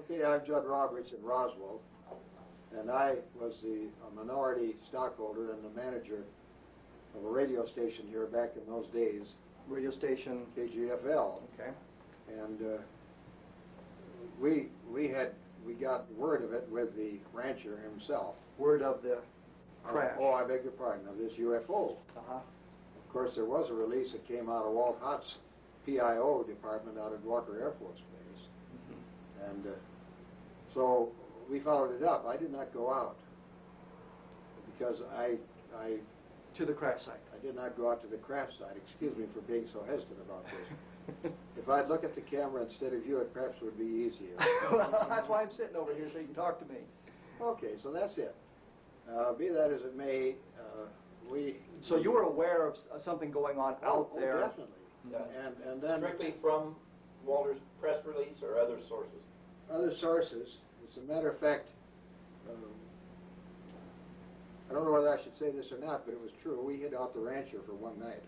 Okay, I'm Jed Roberts in Roswell, and I was the minority stockholder and the manager of a radio station here back in those days. Radio station? KGFL. Okay. And we got word of it with the rancher himself. Word of the crash? Oh, I beg your pardon, of this UFO. Uh-huh. Of course, there was a release that came out of Walt Hott's PIO department out at Walker Air Force Base. Mm-hmm. And so we followed it up. I did not go out because I to the crash site. I did not go out to the crash site. Excuse me for being so hesitant about this. If I'd look at the camera instead of you, it perhaps would be easier. Well, that's why I'm sitting over here so you can talk to me. Okay, so that's it. Be that as it may, So you were aware of something going on out there? Oh, definitely. Yeah. And then strictly from Walter's press release or other sources? Other sources. As a matter of fact, I don't know whether I should say this or not, but it was true. We hid out the rancher for one night.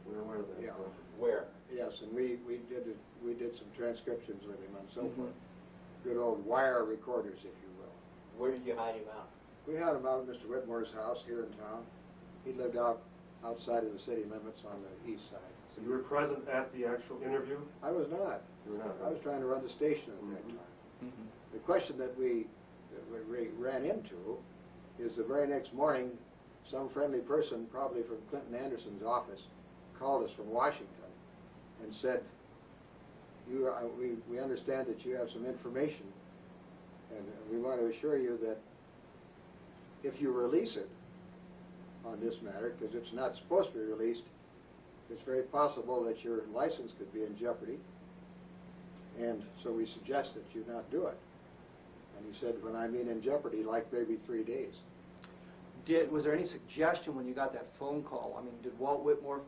We're aware of that. Yeah. Where? Yes, and we did some transcriptions with him and so forth. Good old wire recorders, if you will. Where did you hide him out? We had him out at Mr. Whitmore's house here in town. He lived outside of the city limits on the east side. So you were present at the actual interview? I was not. You were not. I was trying to run the station at that time. Mm-hmm. The question that we ran into is the very next morning, some friendly person, probably from Clinton Anderson's office, called us from Washington and said, we understand that you have some information, and we want to assure you that if you release it on this matter, because it's not supposed to be released, it's very possible that your license could be in jeopardy, and so we suggest that you not do it. And he said, when I mean in jeopardy, like maybe 3 days. Was there any suggestion when you got that phone call? I mean, did Walt Whitmore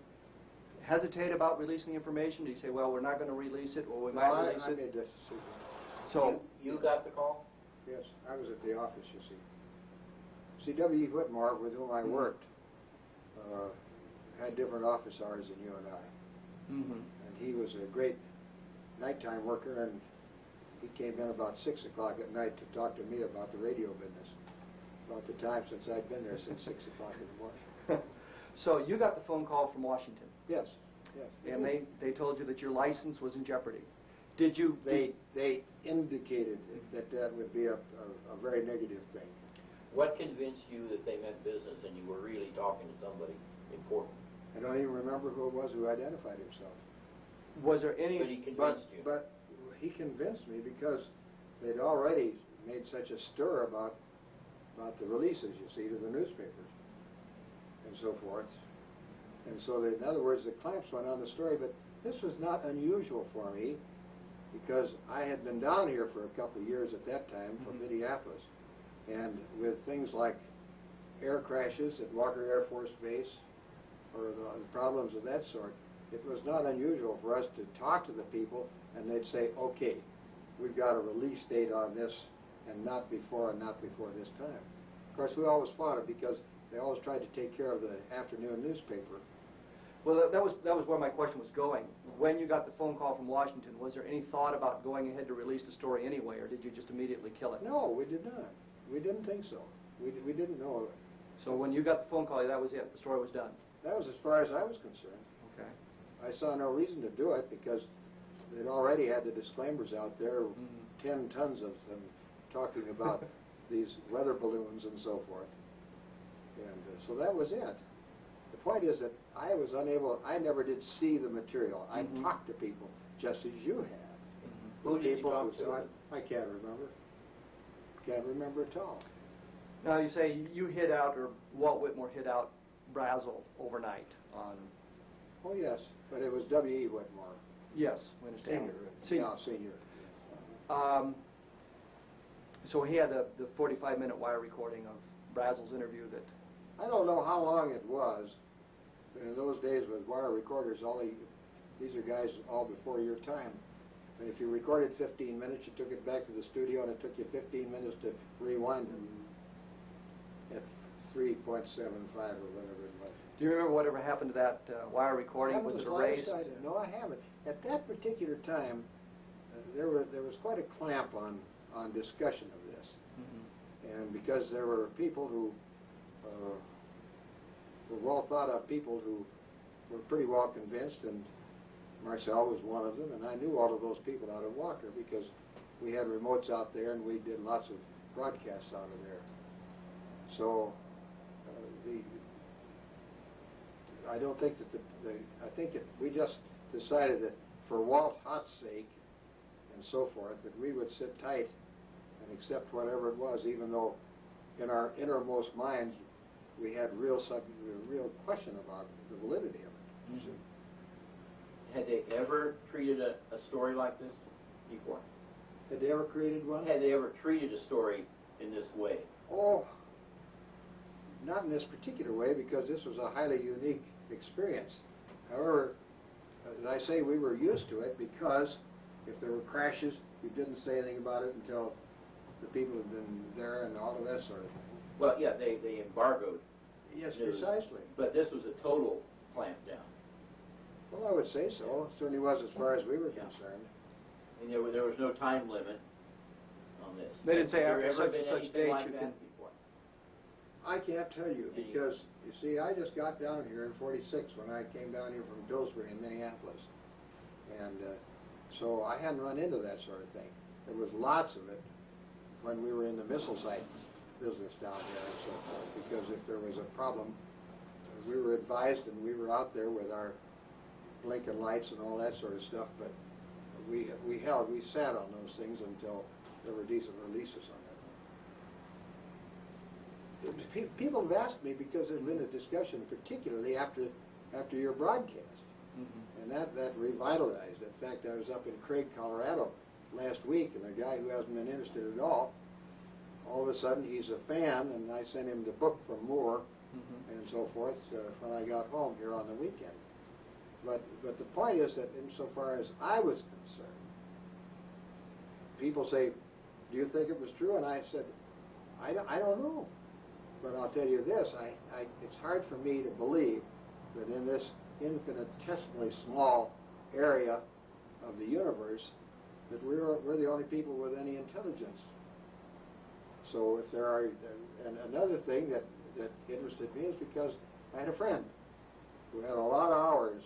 hesitate about releasing the information? Did he say, well, we're not going to release it, or we might release it? I made that decision. So you got the call? Yes, I was at the office, you see. See, W.E. Whitmore, with whom I worked, had different office hours than you and I. Mm-hmm. And he was a great nighttime worker, and he came in about 6 o'clock at night to talk to me about the radio business, about the time since I'd been there since 6 o'clock in the morning. So you got the phone call from Washington? Yes, yes. And they told you that your license was in jeopardy. Did you? They indicated that would be a very negative thing. What convinced you that they meant business and you were really talking to somebody important? I don't even remember who it was who identified himself. Was there any? But he convinced you. But he convinced me because they'd already made such a stir about the releases, you see, to the newspapers and so forth. And so, in other words, the clamps went on the story. But this was not unusual for me because I had been down here for a couple of years at that time from Minneapolis. And with things like air crashes at Walker Air Force Base or the problems of that sort, it was not unusual for us to talk to the people and they'd say, okay, we've got a release date on this and not before this time. Of course, we always fought it because they always tried to take care of the afternoon newspaper. Well, that was where my question was going. When you got the phone call from Washington, was there any thought about going ahead to release the story anyway, or did you just immediately kill it? No, we did not. We didn't think so. We didn't know of it. So when you got the phone call, that was it. The story was done. That was as far as I was concerned. Okay. I saw no reason to do it because they'd already had the disclaimers out there, 10 tons of them, talking about these weather balloons and so forth. And so that was it. The point is that I was unable, I never did see the material. I talked to people just as you have. Who did you talk to? I can't remember. Can't remember at all. Now you say you hid out, or Walt Whitmore hid out Brazil overnight on... Oh yes, but it was W.E. Whitmore. Yes, we understand. Senior. Senior. So he had the 45-minute wire recording of Brazel's interview that... I don't know how long it was. In those days with wire recorders, these are guys all before your time. And if you recorded 15 minutes, you took it back to the studio, and it took you 15 minutes to rewind it at 3.75 or whatever it was. Do you remember whatever happened to that wire recording? Was it erased? No, I haven't. At that particular time, there was quite a clamp on discussion of this. Mm-hmm. And because there were people who were well thought of people who were pretty well convinced, and Marcel was one of them, and I knew all of those people out of Walker because we had remotes out there and we did lots of broadcasts out of there. So I don't think that I think that we just decided that for Walt Haut's sake and so forth, that we would sit tight and accept whatever it was, even though in our innermost minds we had real question about the validity of it. Mm-hmm. Had they ever treated a story like this before? Had they ever created one? Had they ever treated a story in this way? Oh, not in this particular way, because this was a highly unique experience. However, as I say, we were used to it because if there were crashes, we didn't say anything about it until the people had been there and all of that sort of thing. Well, yeah, they embargoed. Yes, news, precisely. But this was a total clamp down. Well, I would say so. It certainly was as far as we were concerned. And there was no time limit on this. They didn't say Has there after ever such and been such anything date like you that can... before? I can't tell you because, you see, I just got down here in '46 when I came down here from Pillsbury in Minneapolis. And so I hadn't run into that sort of thing. There was lots of it when we were in the missile site business down there and so forth, because if there was a problem, we were advised and we were out there with our blinking lights and all that sort of stuff, but we sat on those things until there were decent releases on it. People have asked me because there's been a discussion, particularly after your broadcast, Mm-hmm. and that revitalized. In fact, I was up in Craig, Colorado last week, and a guy who hasn't been interested at all of a sudden he's a fan, and I sent him the book from Moore Mm-hmm. and so forth when I got home here on the weekend. But the point is that insofar as I was concerned, people say, do you think it was true? And I said, I don't know. But I'll tell you this, it's hard for me to believe that in this infinitesimally small area of the universe that we're the only people with any intelligence. So if there are, and another thing that interested me is because I had a friend who had a lot of hours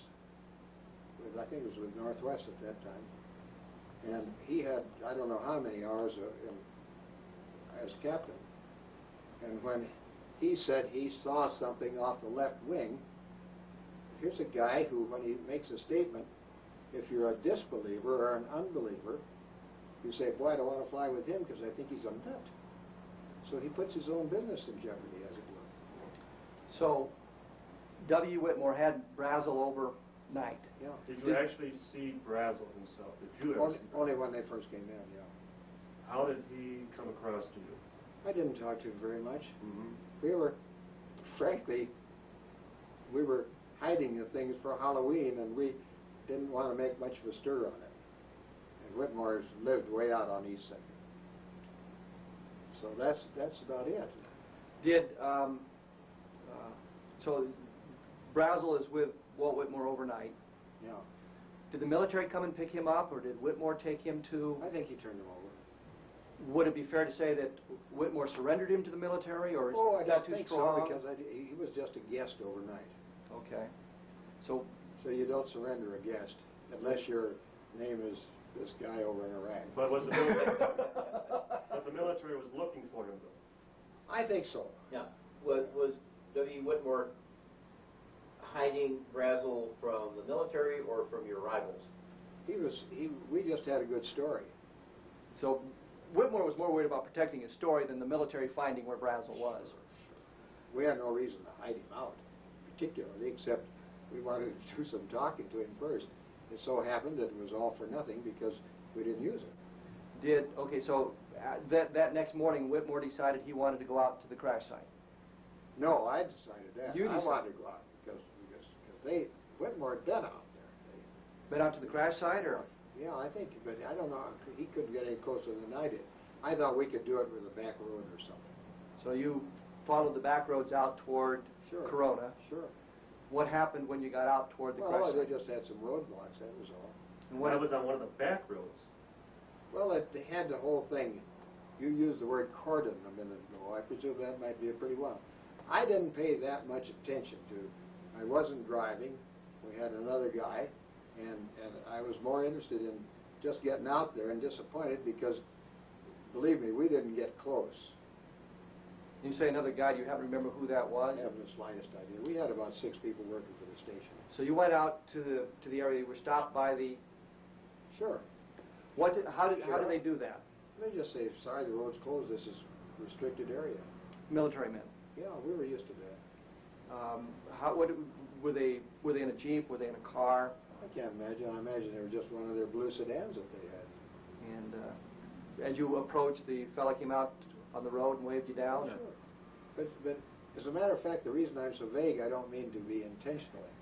with, I think it was with Northwest at that time, and he had, I don't know how many hours as captain, and when he said he saw something off the left wing, here's a guy who, when he makes a statement, if you're a disbeliever or an unbeliever, you say, boy, I don't want to fly with him because I think he's a nut. So he puts his own business in jeopardy, as it were. So, W. Whitmore had Brazel overnight. Yeah. Did you actually see Brazel himself? Did you ever see Brazel? Only when they first came in, yeah. How did he come across to you? I didn't talk to him very much. Mm-hmm. We were, frankly, hiding the things for Halloween, and we didn't want to make much of a stir on it. And Whitmore's lived way out on East 2nd. So that's about it. Did, so Brazel is with Walt Whitmore overnight. Yeah. Did the military come and pick him up, or did Whitmore take him to... I think he turned him over. Would it be fair to say that Whitmore surrendered him to the military, or is I that don't too think strong? so, because he was just a guest overnight. Okay. So you don't surrender a guest unless your name is this guy over in Iraq. But was the military was looking for him, though? I think so. Yeah. Was W. Whitmore hiding Brazel from the military or from your rivals? We just had a good story. So Whitmore was more worried about protecting his story than the military finding where Brazel was. We had no reason to hide him out, particularly, except we wanted to do some talking to him first. It so happened that it was all for nothing because we didn't use it. Okay, so that next morning, Whitmore decided he wanted to go out to the crash site. No, I decided that. You I decided. wanted to go out because Whitmore had been out there. Been out to the crash site, or? Yeah, I think, but I don't know. He couldn't get any closer than I did. I thought we could do it with a back road or something. So you followed the back roads out toward Corona. Sure. What happened when you got out toward the crash Well, site? they just had some roadblocks, that was all. And what That was on one of the back roads. Well, they had the whole thing. You used the word cordon a minute ago. I presume that might be a pretty well. I didn't pay that much attention to. I wasn't driving. We had another guy, and I was more interested in just getting out there, and disappointed because, believe me, we didn't get close. You say another guy, do you happen to remember who that was? I haven't the slightest idea. We had about 6 people working for the station. So you went out to the area, you were stopped by the... Sure. How did they do that? They just say, sorry, the road's closed. This is a restricted area. Military men? Yeah, we were used to that. Were they in a Jeep? Were they in a car? I can't imagine. I imagine they were just one of their blue sedans that they had. And as you approached, the fella came out on the road and waved you down? Sure. But as a matter of fact, the reason I'm so vague, I don't mean to be intentionally,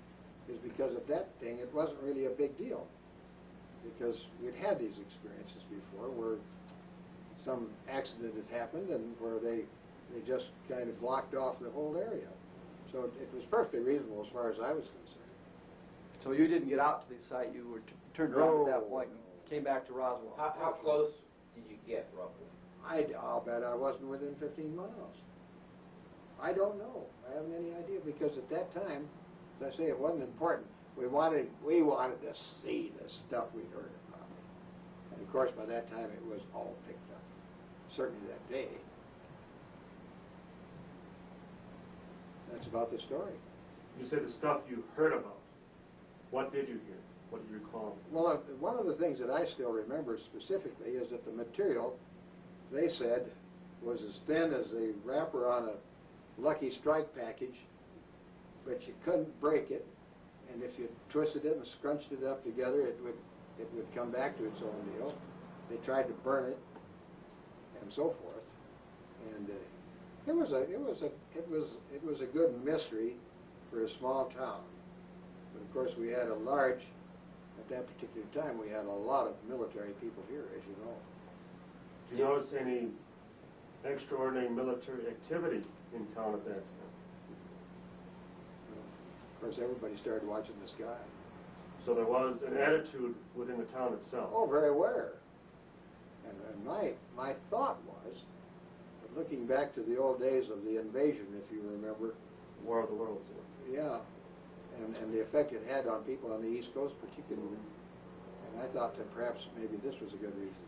is because at that thing, it wasn't really a big deal. Because we'd had these experiences before where some accident had happened and where they just kind of blocked off the whole area. So it was perfectly reasonable as far as I was concerned. So you didn't get out to the site, you were turned around at that point and came back to Roswell. How close did you get, roughly? I'll bet I wasn't within 15 miles. I don't know. I haven't any idea because at that time, as I say, it wasn't important. We wanted to see the stuff we'd heard about. And of course, by that time, it was all picked up. Certainly that day. That's about the story. You said the stuff you heard about. What did you hear? What do you recall? Well, one of the things that I still remember specifically is that the material, they said, was as thin as the wrapper on a Lucky Strike package, but you couldn't break it, and if you twisted it and scrunched it up together, it would come back to its own deal. They tried to burn it, and so forth, and it was a good mystery for a small town. But of course, we had at that particular time, we had a lot of military people here, as you know. Did you notice any extraordinary military activity in town at that time? Of course, everybody started watching the sky. So there was an attitude within the town itself. Oh, very aware. And my thought was, looking back to the old days of the invasion, if you remember. War of the Worlds. Yeah. And the effect it had on people on the East Coast particularly. And I thought that perhaps maybe this was a good reason.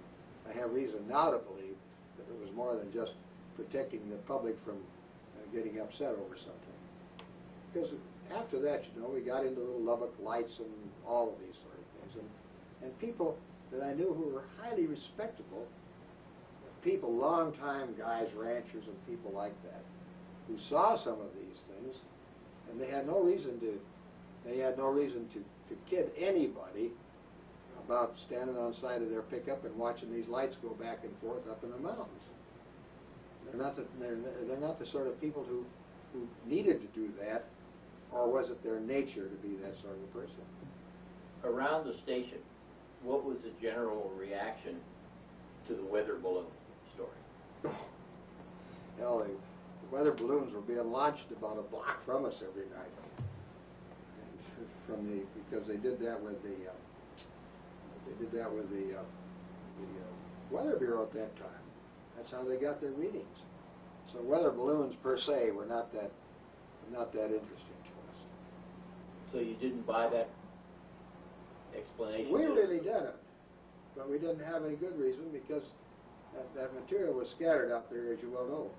I have reason now to believe that it was more than just protecting the public from getting upset over something. Because after that, you know, we got into little Lubbock Lights and all of these sort of things. And people that I knew who were highly respectable, people, long-time guys, ranchers and people like that, who saw some of these things, and they had no reason to kid anybody about standing on the side of their pickup and watching these lights go back and forth up in the mountains. They're not the sort of people who needed to do that, or was it their nature to be that sort of a person? Around the station, what was the general reaction to the weather balloon story? Hell, the weather balloons were being launched about a block from us every night. Because they did that with the Weather Bureau at that time. That's how they got their readings. So weather balloons per se were not that interesting to us. So you didn't buy that explanation? We really didn't, but we didn't have any good reason because that material was scattered out there, as you well know,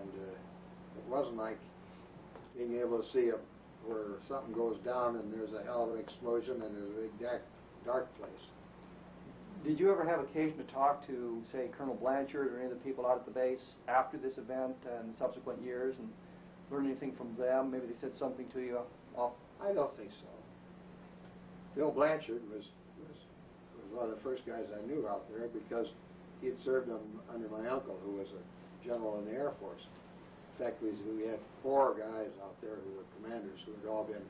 and it wasn't like being able to see where something goes down and there's a hell of an explosion and there's a big dark place. Did you ever have occasion to talk to, say, Colonel Blanchard or any of the people out at the base after this event and subsequent years and learn anything from them? Maybe they said something to you? I don't think so. Bill Blanchard was one of the first guys I knew out there because he had served under my uncle, who was a general in the Air Force. In fact, we had 4 guys out there who were commanders who had all been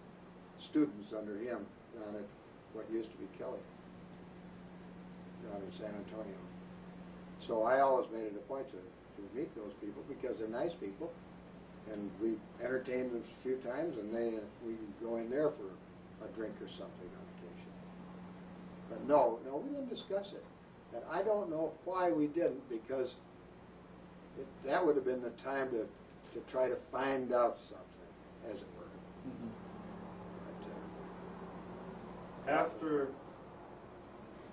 students under him down at what used to be Kelly, down in San Antonio. So I always made it a point to meet those people because they're nice people, and we entertained them a few times, and we could go in there for a drink or something on occasion. But no, we didn't discuss it. And I don't know why we didn't, because that would have been the time to try to find out something, as it were. Mm-hmm. But, After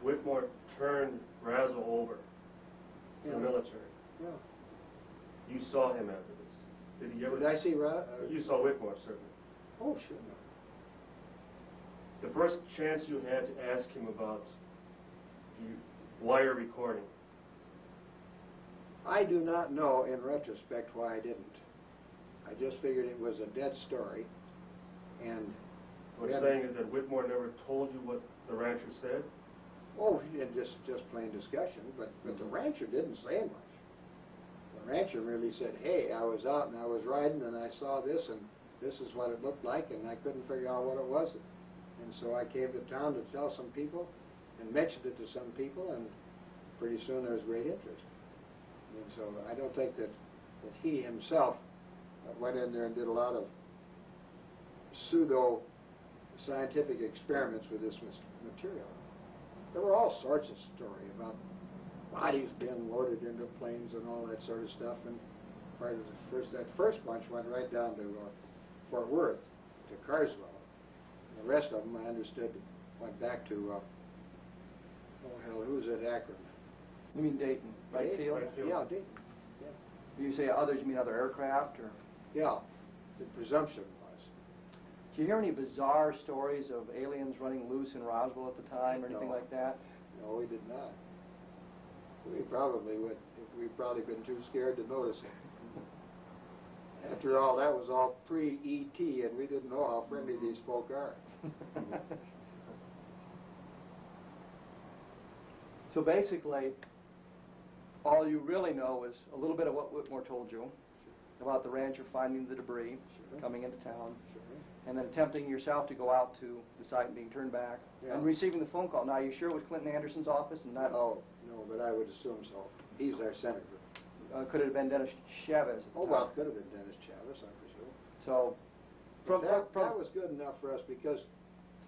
Whitmore turned Brazel over to the military, yeah. you saw him after this. Did he ever? Did I see You saw Whitmore, certainly. Oh, sure. The first chance you had to ask him about wire recording. I do not know, in retrospect, why I didn't. I just figured it was a dead story, and What I'm saying is that Whitmore never told you what the rancher said? oh, and just plain discussion, but the rancher didn't say much. The rancher really said, hey, I was out and I was riding and I saw this and this is what it looked like and I couldn't figure out what it was. And so I came to town to tell some people and mentioned it to some people, and pretty soon there was great interest. And so I don't think that he himself went in there and did a lot of pseudo-scientific experiments with this material. There were all sorts of stories about bodies being loaded into planes and all that sort of stuff. And part of that first bunch went right down to Fort Worth, to Carswell. The rest of them, I understood, went back to, who's at Akron? You mean Dayton, right field? Right field. Yeah, Dayton. Yeah. You say others, you mean other aircraft, or? Yeah, the presumption was. Did you hear any bizarre stories of aliens running loose in Roswell at the time, or anything No. like that? No, we did not. We probably we'd probably been too scared to notice it. After all, that was all pre-ET, and we didn't know how friendly these folk are. So basically, all you really know is a little bit of what Whitmore told you about the rancher finding the debris, Sure. coming into town, Sure. and then attempting yourself to go out to the site and being turned back, Yeah. and receiving the phone call. Now, are you sure it was Clinton Anderson's office and not? No, but I would assume so. He's our senator. Could it have been Dennis Chavez at the Oh, time? well, it could have been Dennis Chavez, I presume. So, That was good enough for us, because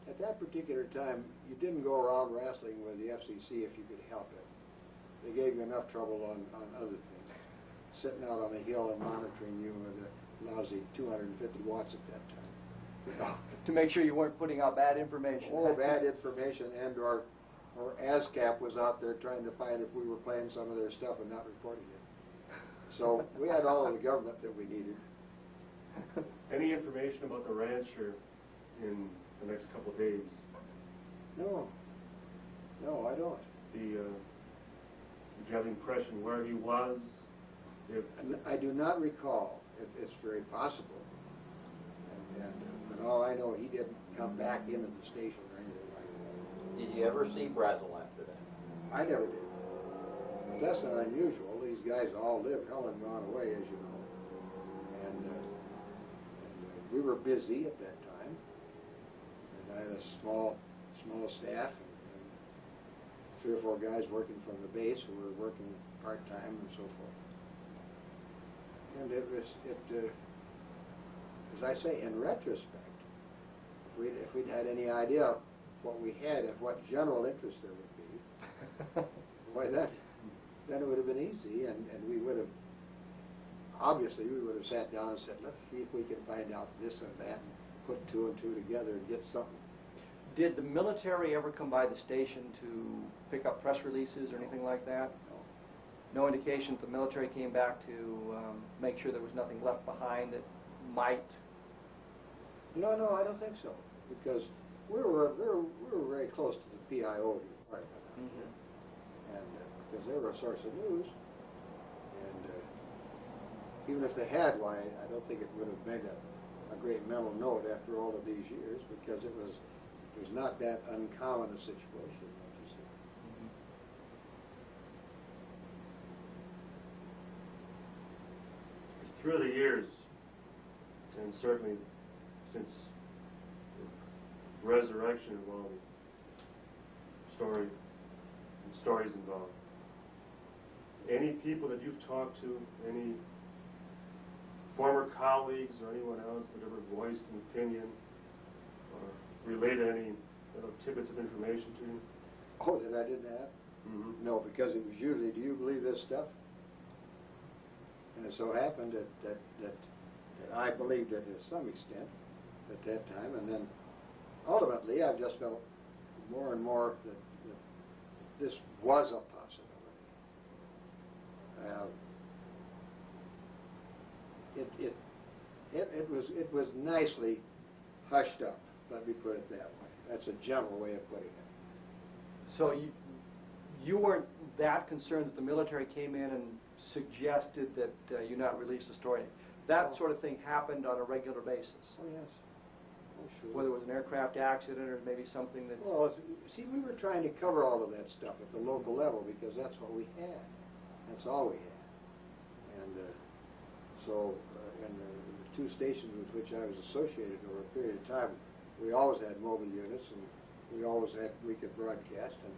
at that particular time, you didn't go around wrestling with the FCC if you could help it. They gave you enough trouble on other things. Sitting out on a hill and monitoring you with a lousy 250 watts at that time. to make sure you weren't putting out bad information. Oh, bad information, and or ASCAP was out there trying to find if we were playing some of their stuff and not reporting it. So we had all of the government that we needed. Any information about the rancher in the next couple of days? No, I don't. Did you have the impression where he was? I do not recall. It's very possible. But all I know, he didn't come back into the station or anything like that. Did you ever see Brazel after that? I never did. But that's not unusual. These guys all live hell and gone away, as you know. And we were busy at that time. And I had a small staff and 3 or 4 guys working from the base who were working part-time and so forth. And as I say, in retrospect, if we'd had any idea of what we had and what general interest there would be, why then it would have been easy, and we would have, obviously, we would have sat down and said, let's see if we can find out this and that, and put 2 and 2 together and get something. Did the military ever come by the station to pick up press releases or anything like that? No indications the military came back to make sure there was nothing left behind that might? No, I don't think so, because we were very close to the PIO department, and because they were a source of news, and even if they had, why, I don't think it would have made a great mental note after all of these years, because it was not that uncommon a situation, don't you see? Through the years, and certainly since the resurrection of all the stories involved, any people that you've talked to, any former colleagues or anyone else that ever voiced an opinion or related any little tidbits of information to you? Oh, that I didn't have? Mm-hmm. No, because it was usually, do you believe this stuff? And it so happened that I believed it to some extent at that time, and then ultimately I just felt more and more that this was a possibility. It was nicely hushed up. Let me put it that way. That's a general way of putting it. So you weren't that concerned that the military came in and suggested that you not release the story. That sort of thing happened on a regular basis. Oh yes. Oh sure. Whether it was an aircraft accident or maybe something that. Well, see, we were trying to cover all of that stuff at the local level because that's what we had. That's all we had. And so, in the two stations with which I was associated over a period of time, we always had mobile units, and we could broadcast and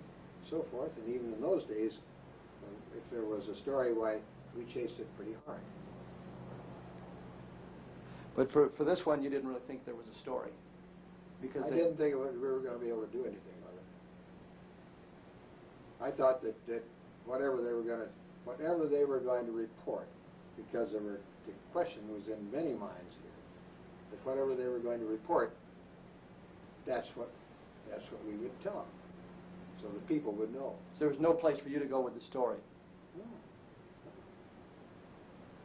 so forth. And even in those days, if there was a story, why, we chased it pretty hard. But for this one, you didn't really think there was a story, because I didn't think we were going to be able to do anything with it. I thought that whatever they were going to report, because the question was in many minds here, that whatever they were going to report, that's what we would tell them, so the people would know. So there was no place for you to go with the story.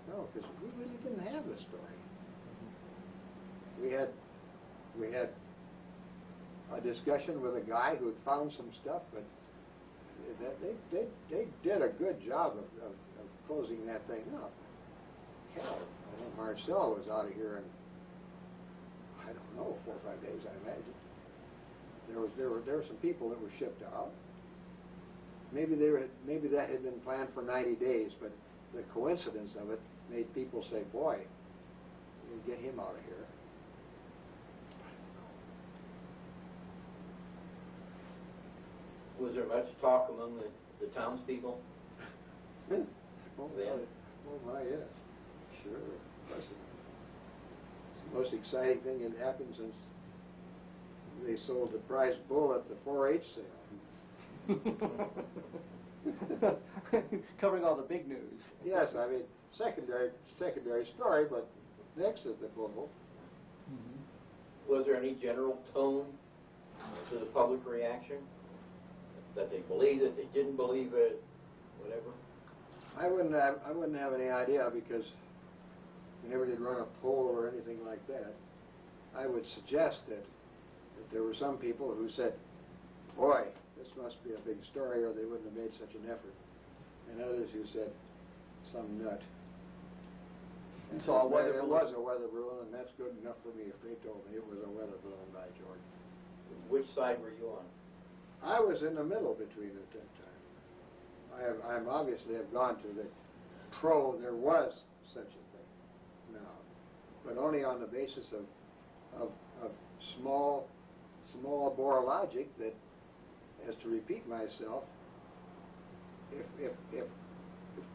No, because we really didn't have the story. We had a discussion with a guy who had found some stuff, but they did a good job of closing that thing up. Hell, I think Marcel was out of here in, I don't know, 4 or 5 days, I imagine. There were some people that were shipped out. Maybe that had been planned for 90 days, but the coincidence of it made people say, "Boy, we'll get him out of here." Was there much talk among the townspeople? Oh Then? my, yes. Sure. It's the most exciting thing that happened since they sold the prize bull at the 4-H sale. Covering all the big news. Yes, I mean, secondary story, but next is the global. Was there any general tone to the public reaction? That they believed it, they didn't believe it, whatever? I wouldn't have any idea, because we never did run a poll or anything like that. I would suggest that there were some people who said, "Boy, this must be a big story, or they wouldn't have made such an effort," and others who said, "Some nut." And so it was a weather balloon, and that's good enough for me if they told me it was a weather balloon, by George. Which side were you on? I was in the middle between at that time. I obviously have gone to the there was such a thing now, but only on the basis of small bore logic that, as to repeat myself, if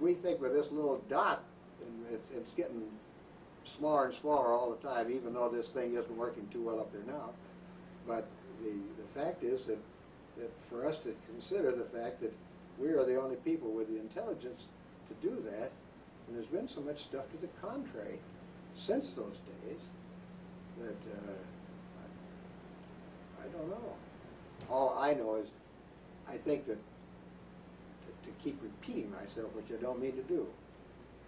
we think with this little dot, and it's getting smaller and smaller all the time, even though this thing isn't working too well up there now, but the fact is that for us to consider the fact that we are the only people with the intelligence to do that, and there's been so much stuff to the contrary since those days that I don't know. All I know is I think that to keep repeating myself, which I don't mean to do,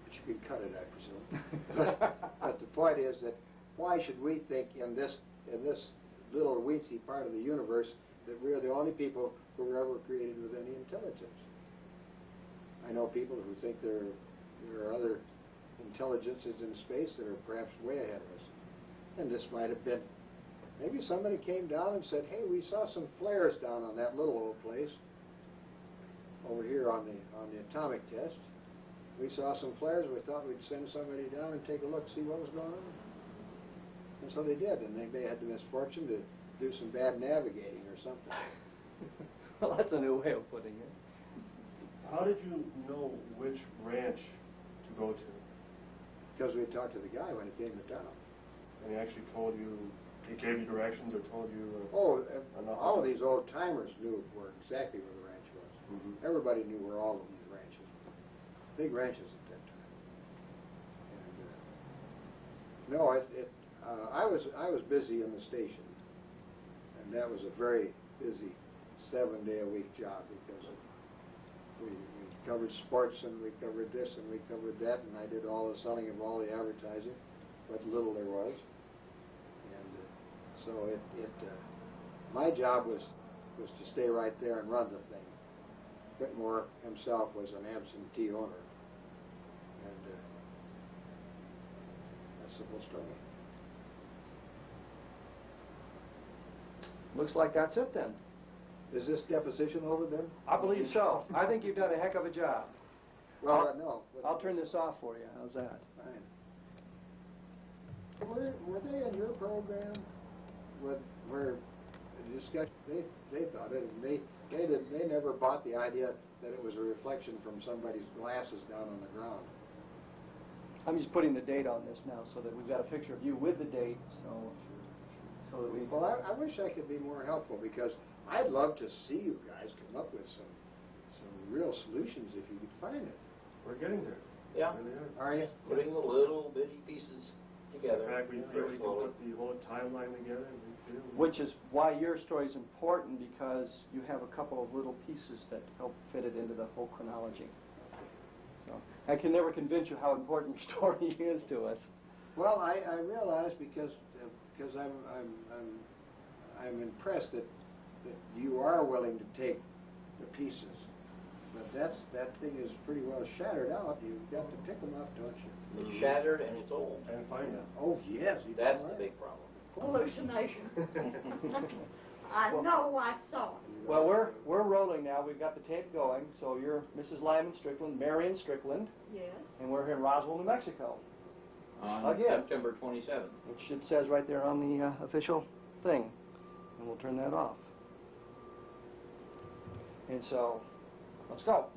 but you can cut it, I presume. but the point is that why should we think in this little weensy part of the universe that we are the only people who were ever created with any intelligence? I know people who think there are other intelligences in space that are perhaps way ahead of us. And this might have been, maybe somebody came down and said, "Hey, we saw some flares down on that little old place over here on the atomic test. We saw some flares, we thought we'd send somebody down and take a look, see what was going on." And so they did, and they may have had the misfortune to do some bad navigating or something. Well, that's a new way of putting it. How did you know which ranch to go to? Because we talked to the guy when he came to town. And he actually told you, he gave you directions or told you? All of these old timers knew exactly where the ranch was. Everybody knew where all of these ranches were. Big ranches at that time. And, no, I was busy in the station, and that was a very busy 7-day-a-week job because we covered sports and we covered this and we covered that, and I did all the selling of all the advertising, what little there was. And so my job was to stay right there and run the thing. Whitmore himself was an absentee owner, and that's the whole story. Looks like that's it then. Is this deposition over then? I believe so. I think you've done a heck of a job. Well, no. I'll turn this off for you. How's that? Fine. Were they in your program? Where the discussion? They thought it, and they never bought the idea that it was a reflection from somebody's glasses down on the ground. I'm just putting the date on this now so that we've got a picture of you with the date. So that we. Well, I wish I could be more helpful because I'd love to see you guys come up with some real solutions if you could find it. We're getting there. Yeah. Really are you? Putting the little bitty pieces together. In fact, we feel we can put the whole timeline together. Which is why your story is important, because you have a couple of little pieces that help fit it into the whole chronology. So I can never convince you how important your story is to us. Well, I realize because I'm impressed that you are willing to take the pieces. But that thing is pretty well shattered out. You've got to pick them up, don't you? It's shattered and it's old. And find out. Oh, yes. That's the big problem. Hallucination. I know I saw it. Well, we're rolling now. We've got the tape going. So you're Mrs. Lyman Strickland, Marion Strickland. Yes. And we're here in Roswell, New Mexico. On Again. September 27th. Which it says right there on the official thing. And we'll turn that off. And so, let's go.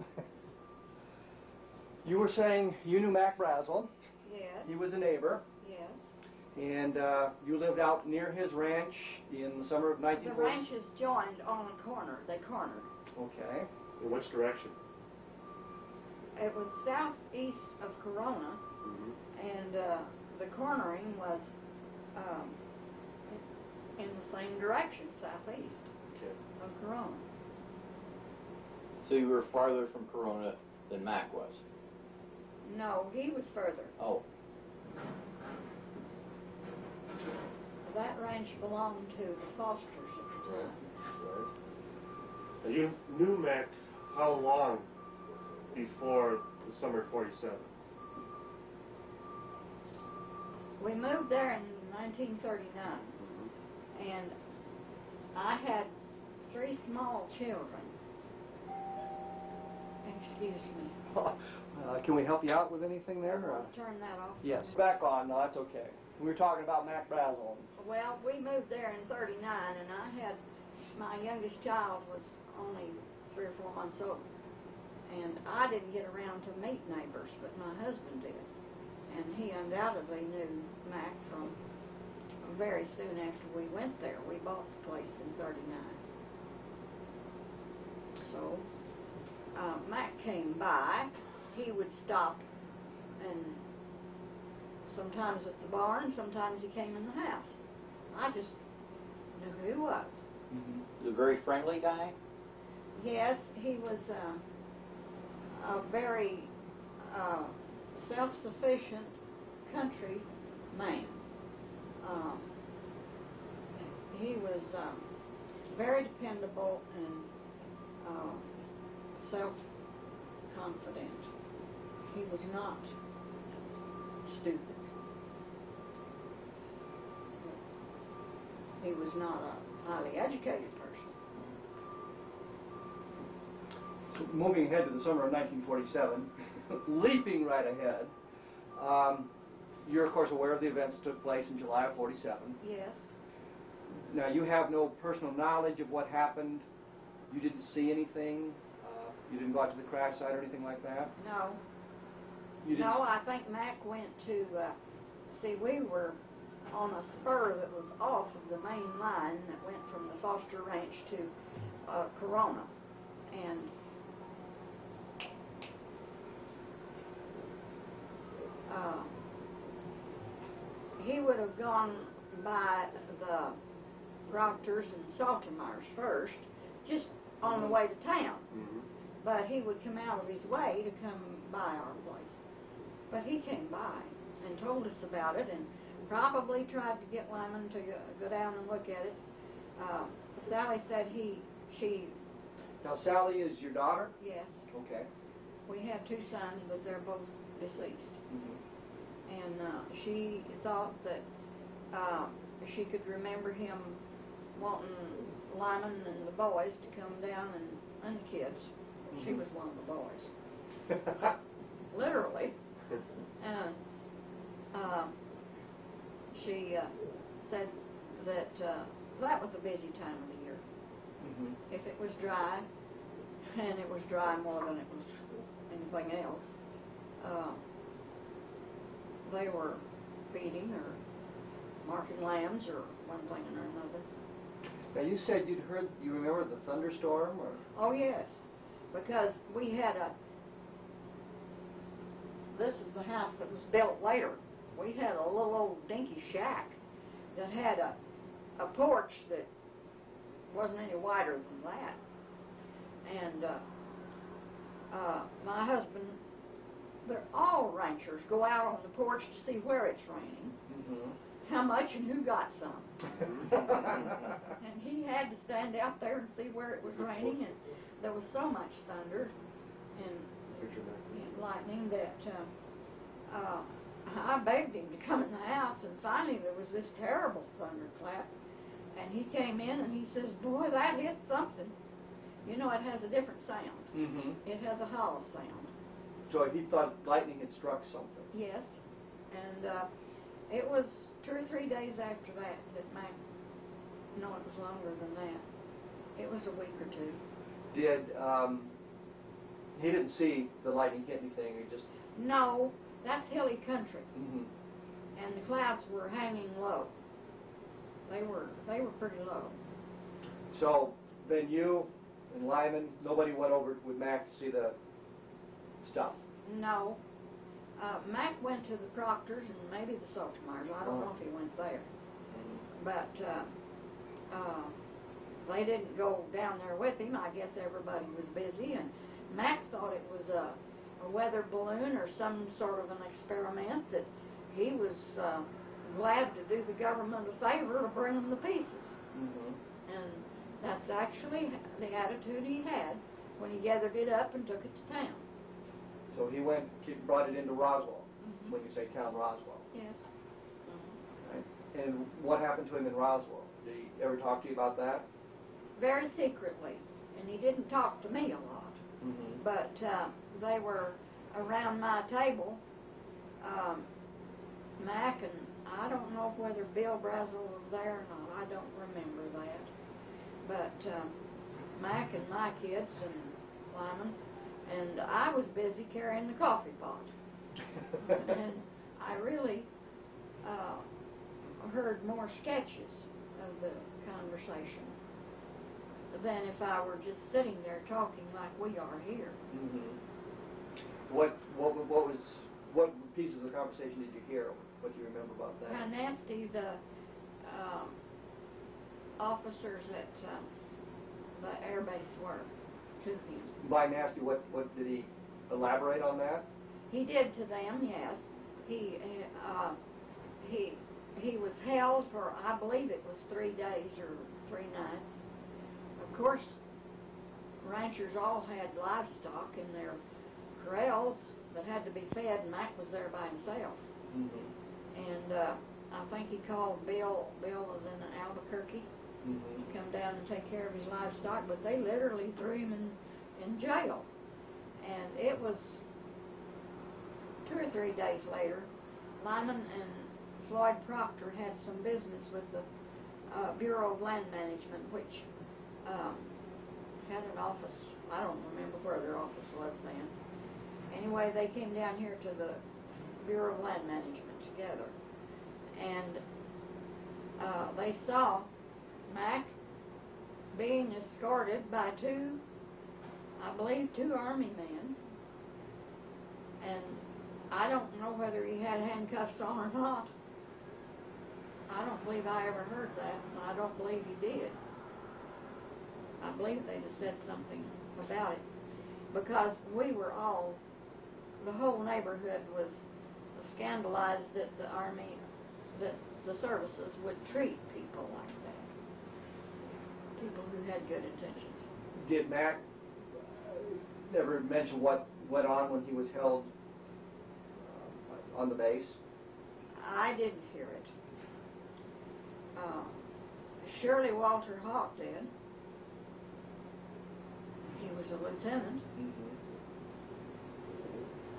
You were saying you knew Mac Brazel. Yes. He was a neighbor. Yes. And you lived out near his ranch in the summer of 1940? The ranches joined on a corner. They cornered. Okay. In which direction? It was southeast of Corona, and the cornering was in the same direction, southeast of Corona. So you were farther from Corona than Mac was? No, he was further. Oh. That ranch belonged to the Fosters at the time. Right. Now you knew Mac how long before the summer of 47? We moved there in 1939, and I had 3 small children. Excuse me. Can we help you out with anything there? Or? Turn that off. Yes. Back on. No, that's okay. We were talking about Mac Brazel. Well, we moved there in 39, and I had, my youngest child was only 3 or 4 months old. And I didn't get around to meet neighbors, but my husband did. And he undoubtedly knew Mac from very soon after we went there. We bought the place in 39. So, Mac came by. He would stop, and sometimes at the barn, sometimes he came in the house. I just knew who he was. The very friendly guy? Yes, he was a very self-sufficient country man. He was very dependable and self-confident. He was not stupid. He was not a highly educated person. So moving ahead to the summer of 1947, leaping right ahead, you're of course aware of the events that took place in July of 47. Yes. Now you have no personal knowledge of what happened. You didn't see anything. You didn't go out to the crash site or anything like that. No. You didn't. No, I think Mac went to. See, we were on a spur that was off of the main line that went from the Foster Ranch to Corona, and he would have gone by the Proctors and Saltermeyers first, just on the way to town. But he would come out of his way to come by our place. But he came by and told us about it, and probably tried to get Lyman to go down and look at it. Sally said she... Now, Sally is your daughter? Yes. Okay. We have two sons, but they're both deceased. And she thought that she could remember him wanting Lyman and the boys to come down, and the kids. She was one of the boys. Literally. And she said that that was a busy time of the year. If it was dry, and it was dry more than it was anything else, they were feeding or marking lambs or one thing or another. Now, you said you remember the thunderstorm? Or? Oh, yes, because we had this is the house that was built later. We had a little old dinky shack that had a porch that wasn't any wider than that. And my husband, all ranchers go out on the porch to see where it's raining, how much and who got some. And he had to stand out there and see where it was raining, and there was so much thunder and lightning that I begged him to come in the house, and finally there was this terrible thunderclap, and he came in and he says, "Boy, that hit something." You know, it has a different sound. It has a hollow sound. So he thought lightning had struck something. Yes, and it was 2 or 3 days after that Mac, no, it was longer than that. It was a week or two. Did, he didn't see the lightning hit anything, he just... No, that's hilly country. And the clouds were hanging low. They were pretty low. So then you and Lyman, nobody went over with Mac to see the stuff? No. Mac went to the Proctors and maybe the Saltermeyers. I don't know if he went there. But they didn't go down there with him. I guess everybody was busy, and Mac thought it was a weather balloon or some sort of an experiment, that he was glad to do the government a favor to bring them the pieces. And that's actually the attitude he had when he gathered it up and took it to town. So he brought it into Roswell, when you say town Roswell. Yes. Right. And what happened to him in Roswell? Did he ever talk to you about that? Very secretly, and he didn't talk to me a lot. But they were around my table, Mac, and I don't know whether Bill Brazel was there or not. I don't remember that. But Mac and my kids and Lyman, and I was busy carrying the coffee pot. And I really heard more sketches of the conversation than if I were just sitting there talking like we are here. What pieces of the conversation did you hear? What do you remember about that? How nasty the officers at the air base were to him. By nasty, what did he elaborate on that? He did to them, yes. He was held for, I believe it was 3 days or 3 nights. Of course, ranchers all had livestock in their corrals that had to be fed, and Mac was there by himself. And I think he called Bill. Bill was in Albuquerque to come down and take care of his livestock, but they literally threw him in jail. And it was 2 or 3 days later, Lyman and Floyd Proctor had some business with the Bureau of Land Management, which had an office. I don't remember where their office was then. Anyway, they came down here to the Bureau of Land Management together, and they saw Mac being escorted by I believe two Army men, and I don't know whether he had handcuffs on or not. I don't believe I ever heard that, and I don't believe he did. I believe they just said something about it, because we were all, the whole neighborhood was scandalized that the Army, that the services would treat people like that, people who had good intentions. Did Mac never mention what went on when he was held on the base? I didn't hear it. Surely Walter Hawk did. He was a lieutenant.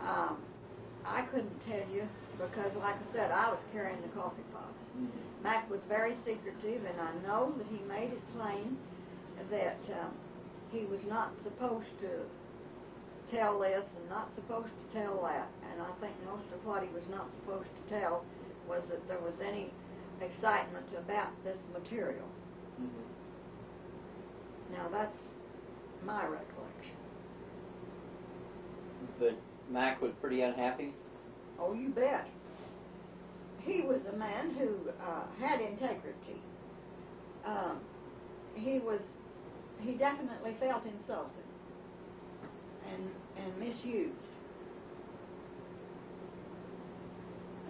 I couldn't tell you because, like I said, I was carrying the coffee pot. Mac was very secretive, and I know that he made it plain that he was not supposed to tell this and not supposed to tell that. And I think most of what he was not supposed to tell was that there was any excitement about this material. Now that's my recollection. But Mac was pretty unhappy? Oh, you bet. He was a man who had integrity. He definitely felt insulted and misused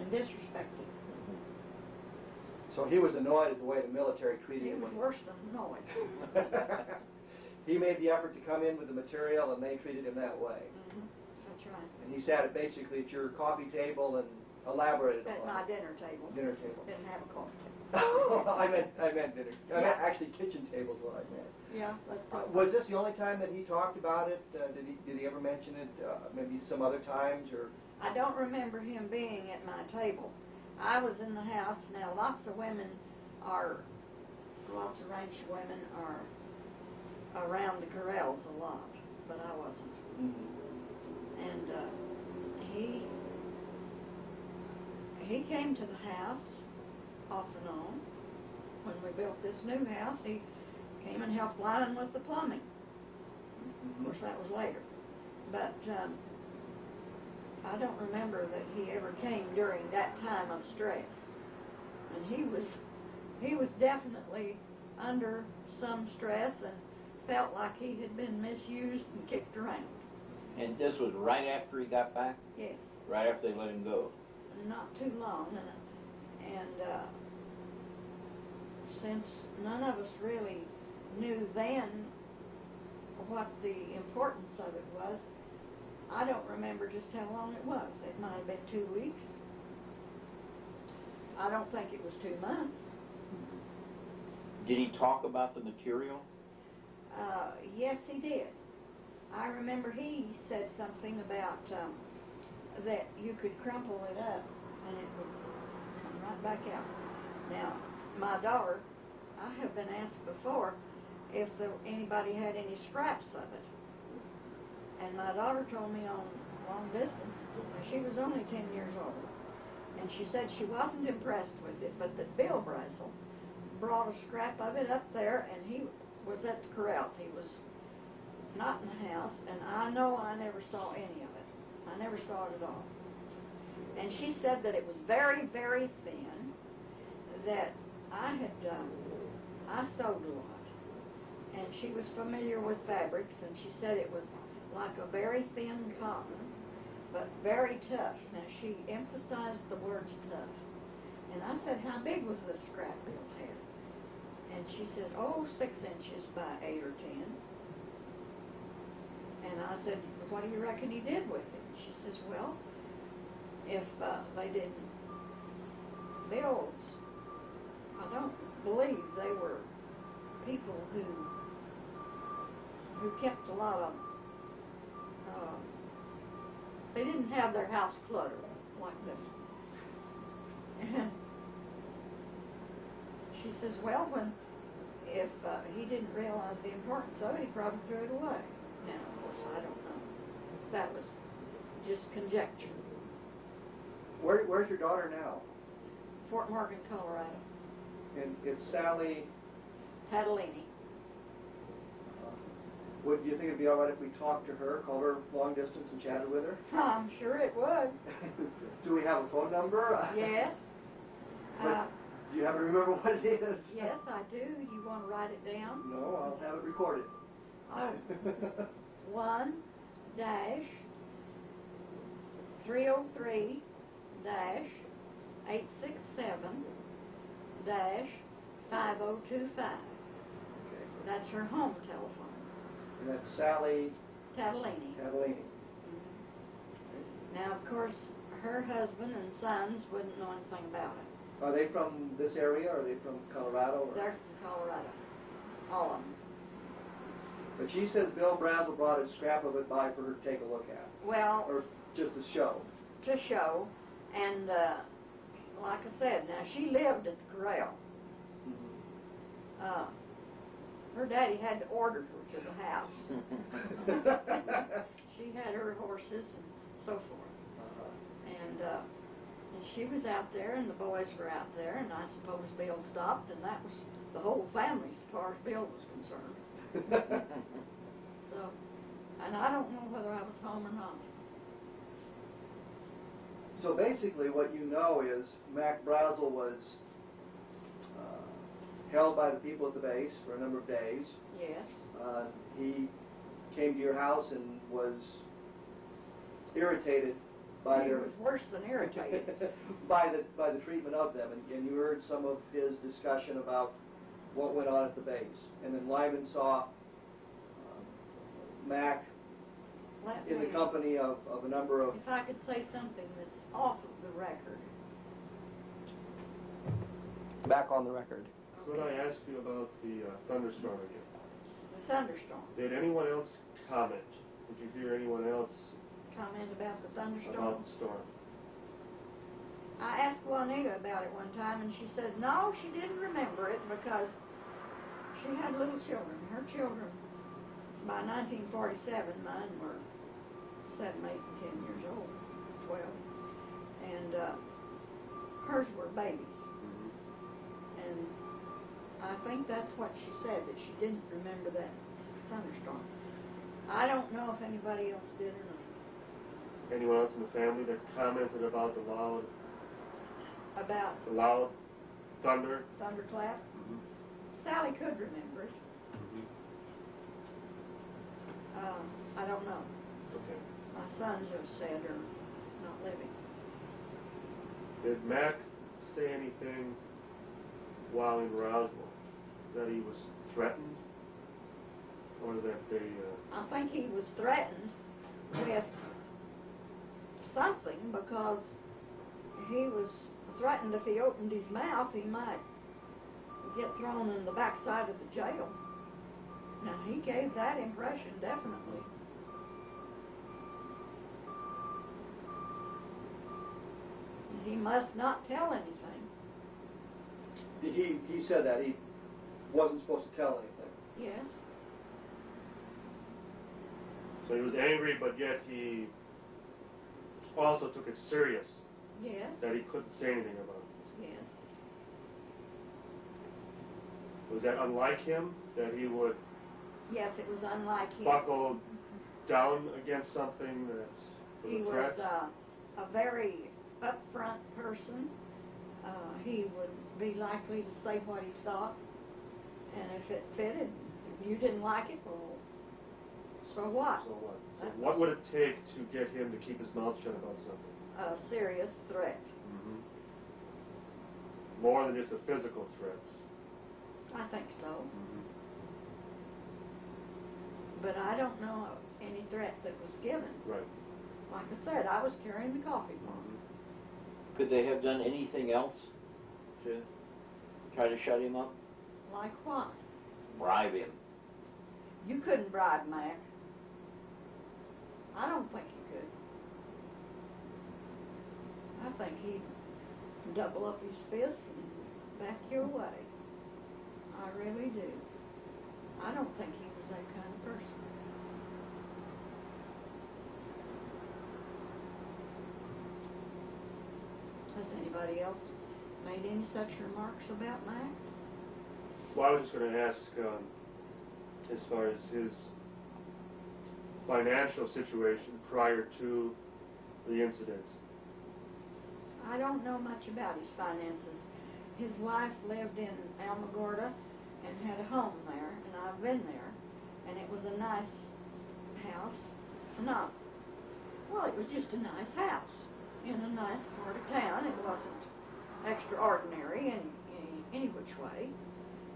and disrespected. So he was annoyed at the way the military treated him. He was worse than annoyed. He made the effort to come in with the material, and they treated him that way. That's right. And he sat basically at your coffee table and elaborated At upon my it. dinner table. Dinner table. Didn't have a coffee table. I meant dinner. I meant actually kitchen tables. What I meant. Yeah, that's probably. Was this the only time that he talked about it? Did he ever mention it? Maybe some other times, or? I don't remember him being at my table. I was in the house. Now, lots of ranch women are around the corrals a lot, but I wasn't. And he came to the house off and on. When we built this new house, he came and helped line with the plumbing. Of course, that was later. But I don't remember that he ever came during that time of stress. And he was definitely under some stress and felt like he had been misused and kicked around. And this was right after he got back? Yes. Right after they let him go? Not too long. And since none of us really knew then what the importance of it was, I don't remember just how long it was. It might have been 2 weeks. I don't think it was 2 months. Did he talk about the material? Yes, he did. I remember he said something about that you could crumple it up and it would come right back out. Now, my daughter, I have been asked before if anybody had any scraps of it. And my daughter told me on long distance, she was only 10 years old, and she said she wasn't impressed with it, but that Bill Brazel brought a scrap of it up there, and he was at the corral. He was not in the house, and I know I never saw any of it. I never saw it at all. And she said that it was very, very thin, that I sewed a lot, and she was familiar with fabrics, and she said it was like a very thin cotton, but very tough. Now, she emphasized the words tough. And I said, how big was this scrap Bill had? And she said, 6 inches by 8 or 10. And I said, what do you reckon he did with it? And she says, well, if they didn't, Bill's, I don't believe they were people who kept a lot of they didn't have their house cluttered like this. And she says, well, if he didn't realize the importance of it, he probably threw it away. Now, of course, I don't know. That was just conjecture. Where's your daughter now? Fort Morgan, Colorado. And it's Sally Tadolini. Would you think it'd be all right if we talked to her, called her long distance and chatted with her? I'm sure it would. have a phone number? Yes. But do you happen to remember what it is? Yes, I do. Do you want to write it down? No, I'll have it recorded. Oh. 1 dash 303 dash 867 dash 5025. Okay. That's her home telephone. And that's Sally Catalini. Catalini. Now, of course, her husband and sons wouldn't know anything about it. Are they from this area, or are they from Colorado? Or? They're from Colorado. All of them. But she says Bill Brazel brought a scrap of it by for her to take a look at. Well, Or just to show. to show, and like I said, now she lived at the corral. Mm-hmm. Her daddy had to order her to the house. She had her horses and so forth. And she was out there, and the boys were out there, and I suppose Bill stopped, and that was the whole family as far as Bill was concerned. So, and I don't know whether I was home or not. So basically what you know is Mac Brazel was held by the people at the base for a number of days. Yes. He came to your house and was irritated by He their... was worse than irritated. by the treatment of them, and you heard some of his discussion about what went on at the base. And then Lyman saw Mac in the company of a number of... If I could say something that's off of the record. Back on the record. Could I ask you about the thunderstorm again? The thunderstorm. Did anyone else comment? Did you hear anyone else Comment about the thunderstorm? about the storm? I asked Juanita about it one time, and she said no, she didn't remember it because she had little children. Her children, by 1947, mine were 7, 8, and 10 years old, 12, and hers were babies. And I think that's what she said, that she didn't remember that thunderstorm. I don't know if anybody else did or not. Anyone else in the family that commented about the loud About thunder? thunderclap? Sally could remember it. I don't know. Okay. My sons have said are not living. Did Mac say anything while in Roswell that he was threatened, or that they? I think he was threatened with something because he was threatened if he opened his mouth he might get thrown in the backside of the jail. Now he gave that impression definitely. He must not tell anything. He said that he wasn't supposed to tell anything. Yes. So he was angry, but yet he also took it serious Yes. that he couldn't say anything about it. Yes. Was that unlike him, that he would Yes, it was unlike him. buckle down against something that was He a was threat? a very upfront person. He would be likely to say what he thought, and if it fitted, if you didn't like it, well, so what? So what? So That what was would it take to get him to keep his mouth shut about something? a serious threat. More than just a physical threat. I think so. But I don't know of any threat that was given. Right. Like I said, I was carrying the coffee pot. Could they have done anything else to try to shut him up? Like what? Bribe him? You couldn't bribe Mac. I don't think you could. I think he'd double up his fist and back you away. I really do. I don't think he was that kind of person. Has anybody else made any such remarks about Mac? Well, I was just going to ask, as far as his financial situation prior to the incident, I don't know much about his finances. His wife lived in Alamogordo and had a home there, and I've been there, and it was a nice house. Well, it was just a nice house in a nice part of town. It wasn't extraordinary in any which way,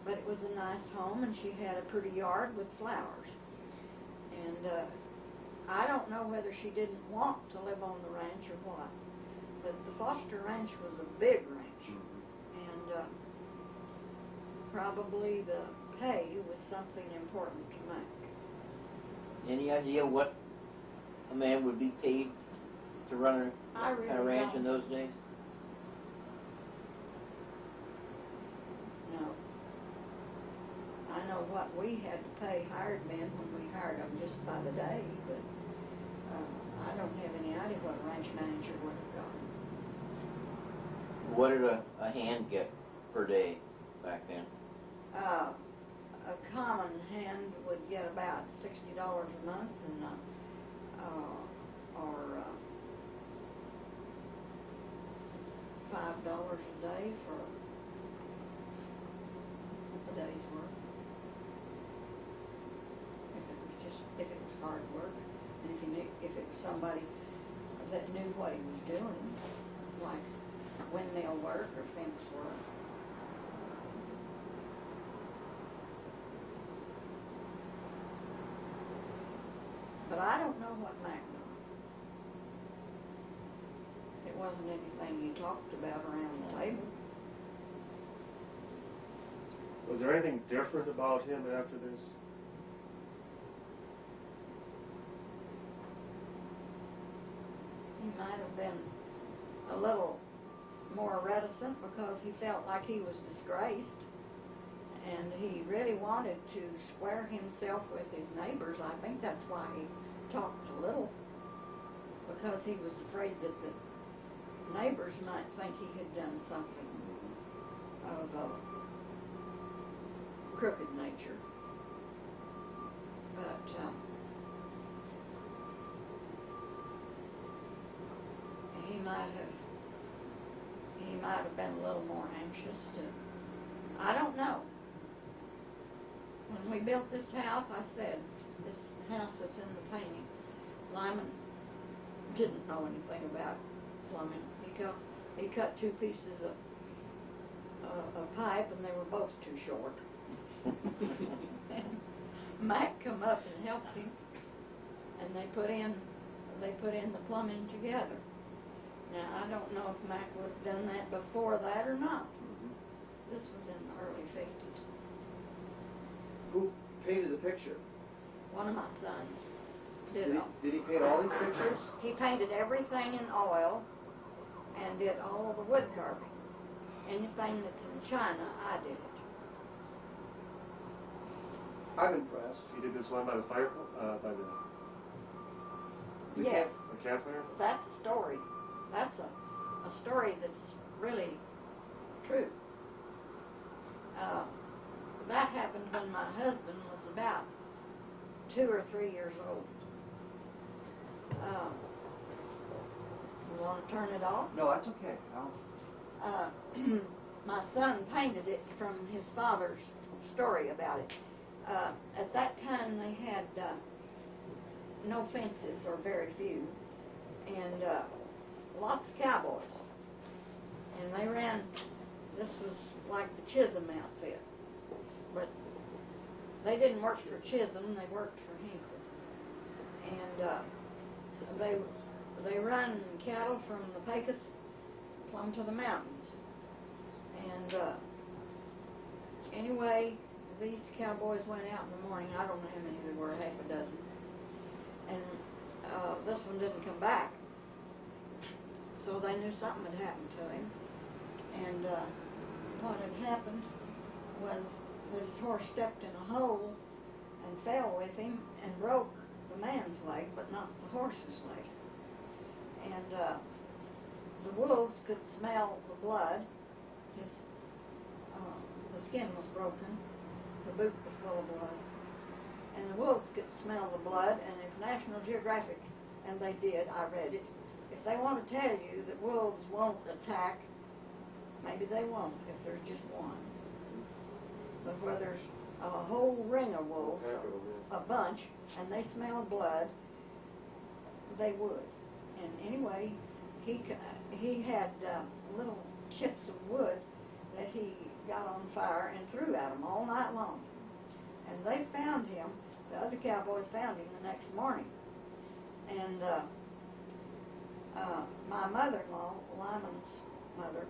but it was a nice home, and she had a pretty yard with flowers. And I don't know whether she didn't want to live on the ranch or what, but the Foster Ranch was a big ranch, and probably the pay was something important to make. Any idea what a man would be paid to run a ranch in those days? No. I know what we had to pay hired men when we hired them just by the day, but I don't have any idea what a ranch manager would have gotten. What did a hand get per day back then? A common hand would get about $60 a month, and or $5 a day for a day's work. If it was hard work, and if it was somebody that knew what he was doing, like windmill work or fence work. But I don't know what Mac knew. It wasn't anything you talked about around the table. Was there anything different about him after this? He might have been a little more reticent because he felt like he was disgraced, and he really wanted to square himself with his neighbors. I think that's why he talked a little, because he was afraid that the neighbors might think he had done something of a crooked nature. But he might have been a little more anxious to, I don't know. When we built this house, I said, this house that's in the painting, Lyman didn't know anything about plumbing. He cut two pieces of pipe, and they were both too short. Mac come up and helped him, and they put in the plumbing together. Now, I don't know if Mac would have done that before that or not. This was in the early 50s. Who painted the picture? One of my sons did all. Did he paint all these pictures? He painted everything in oil and did all of the wood carvings. Anything that's in China, I did it. I'm impressed. He did this one by the fire, by the Yes. the campfire? That's a story. That's a story that's really true. That happened when my husband was about 2 or 3 years old. You want to turn it off? No, that's okay. My son painted it from his father's story about it. At that time, they had no fences, or very few, and lots of cowboys. And they ran, this was like the Chisholm outfit, but they didn't work for Chisholm, they worked for Hinkle. And they run cattle from the Pecos plumb to the mountains. And anyway, these cowboys went out in the morning. I don't know how many there were, half a dozen. And this one didn't come back. So they knew something had happened to him. And what had happened was that his horse stepped in a hole and fell with him and broke the man's leg, but not the horse's leg. And the wolves could smell the blood. The skin was broken. The boot was full of blood. And the wolves could smell the blood, and if National Geographic, and they did, I read it, if they want to tell you that wolves won't attack, maybe they won't if there's just one. But where there's a whole ring of wolves, a bunch, and they smell blood, they would. And anyway, he had little chips of wood that he got on fire and threw at them all night long. And they found him, the other cowboys found him the next morning. And my mother-in-law, Lyman's mother,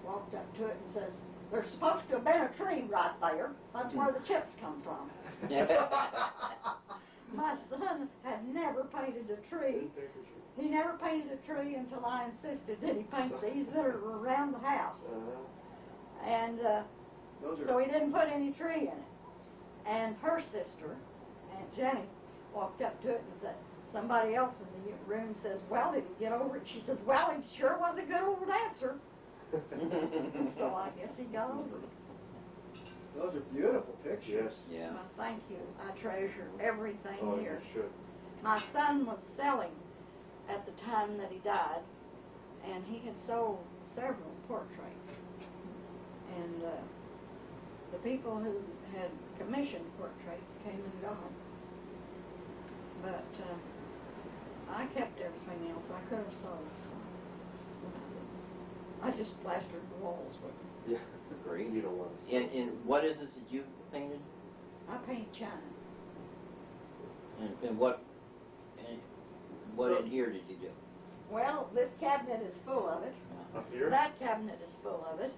walked up to it and says, "There's supposed to have been a tree right there. That's where the chips come from." My son had never painted a tree. He never painted a tree until I insisted that he paint these that are around the house. And so he didn't put any tree in it. And her sister, Aunt Jenny, walked up to it and said, somebody else in the room says, "Well, did he get over it?" She says, "Well, he sure was a good old dancer." So I guess he got over it. Those are beautiful pictures. Yes. Yeah. Well, thank you. I treasure everything Oh, here. you should. My son was selling at the time that he died, and he had sold several portraits. And the people who had commissioned portraits came and gone. But I kept everything else. I could have sold some. I just plastered the walls with them. Yeah. Great. You don't want to. And what is it that you painted? I paint china. And what in here did you do? Well, this cabinet is full of it. Up here? That cabinet is full of it.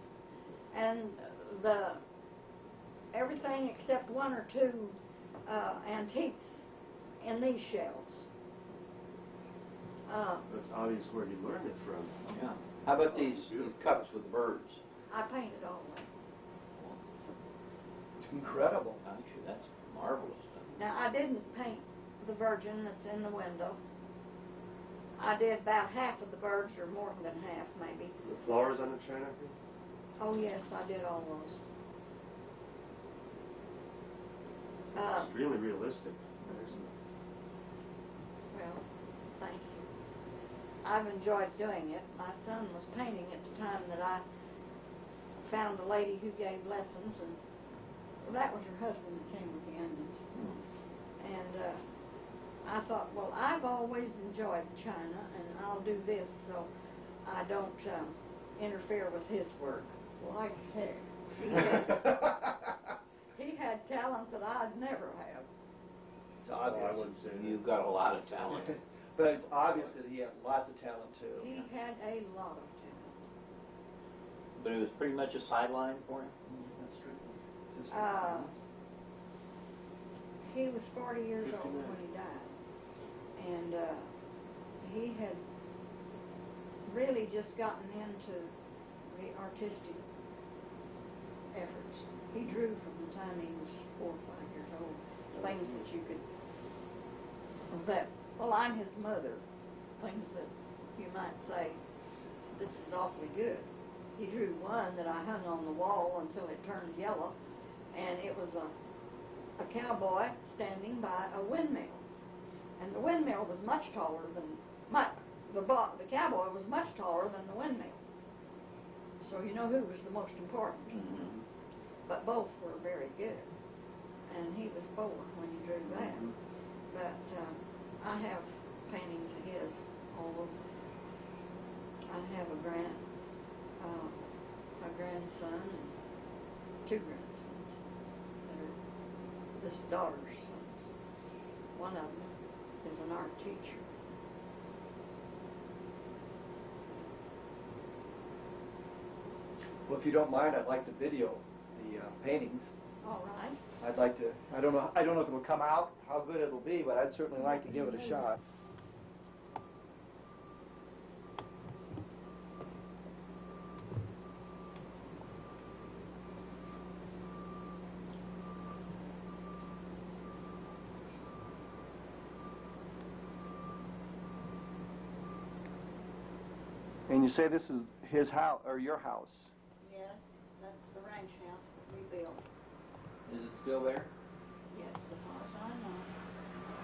And everything except one or two antiques in these shelves. That's obvious where you learned it from. Yeah. How about these cups with birds? I painted all of them. It's incredible. Actually, that's marvelous stuff. Now, I didn't paint the Virgin that's in the window. I did about half of the birds, or more than half, maybe. The flowers on the china thing? Oh, yes, I did all those. It's really realistic. Well, thank you. I've enjoyed doing it. My son was painting at the time that I found a lady who gave lessons, and well, that was her husband that came with the onions. And I thought, well, I've always enjoyed China, and I'll do this so I don't interfere with his work. Like heck. He had talent that I'd never have. It's obvious. I wouldn't say that. You've got a lot of talent. But it's obvious that he had lots of talent, too. He had a lot of talent. But it was pretty much a sideline for him? That's true. It's just- He was 40 years old when he died. And he had really just gotten into the artistic efforts. He drew from the time he was 4 or 5 years old. Things that you could, well, I'm his mother. Things that you might say, this is awfully good. He drew one that I hung on the wall until it turned yellow, and it was a cowboy standing by a windmill. And the windmill was much taller than, the cowboy was much taller than the windmill. So you know who was the most important. Mm-hmm. But both were very good. And he was 4 when he drew that. But I have paintings of his all over. I have a grandson and 2 grandsons that are this daughter's sons. One of them is an art teacher. Well, if you don't mind, I'd like to video the paintings. All right. I'd like to. I don't know if it'll come out, how good it'll be, but I'd certainly like to give it a shot. And you say this is his house or your house? Yes, that's the ranch house that we built. Is it still there? Yes, as far as I know.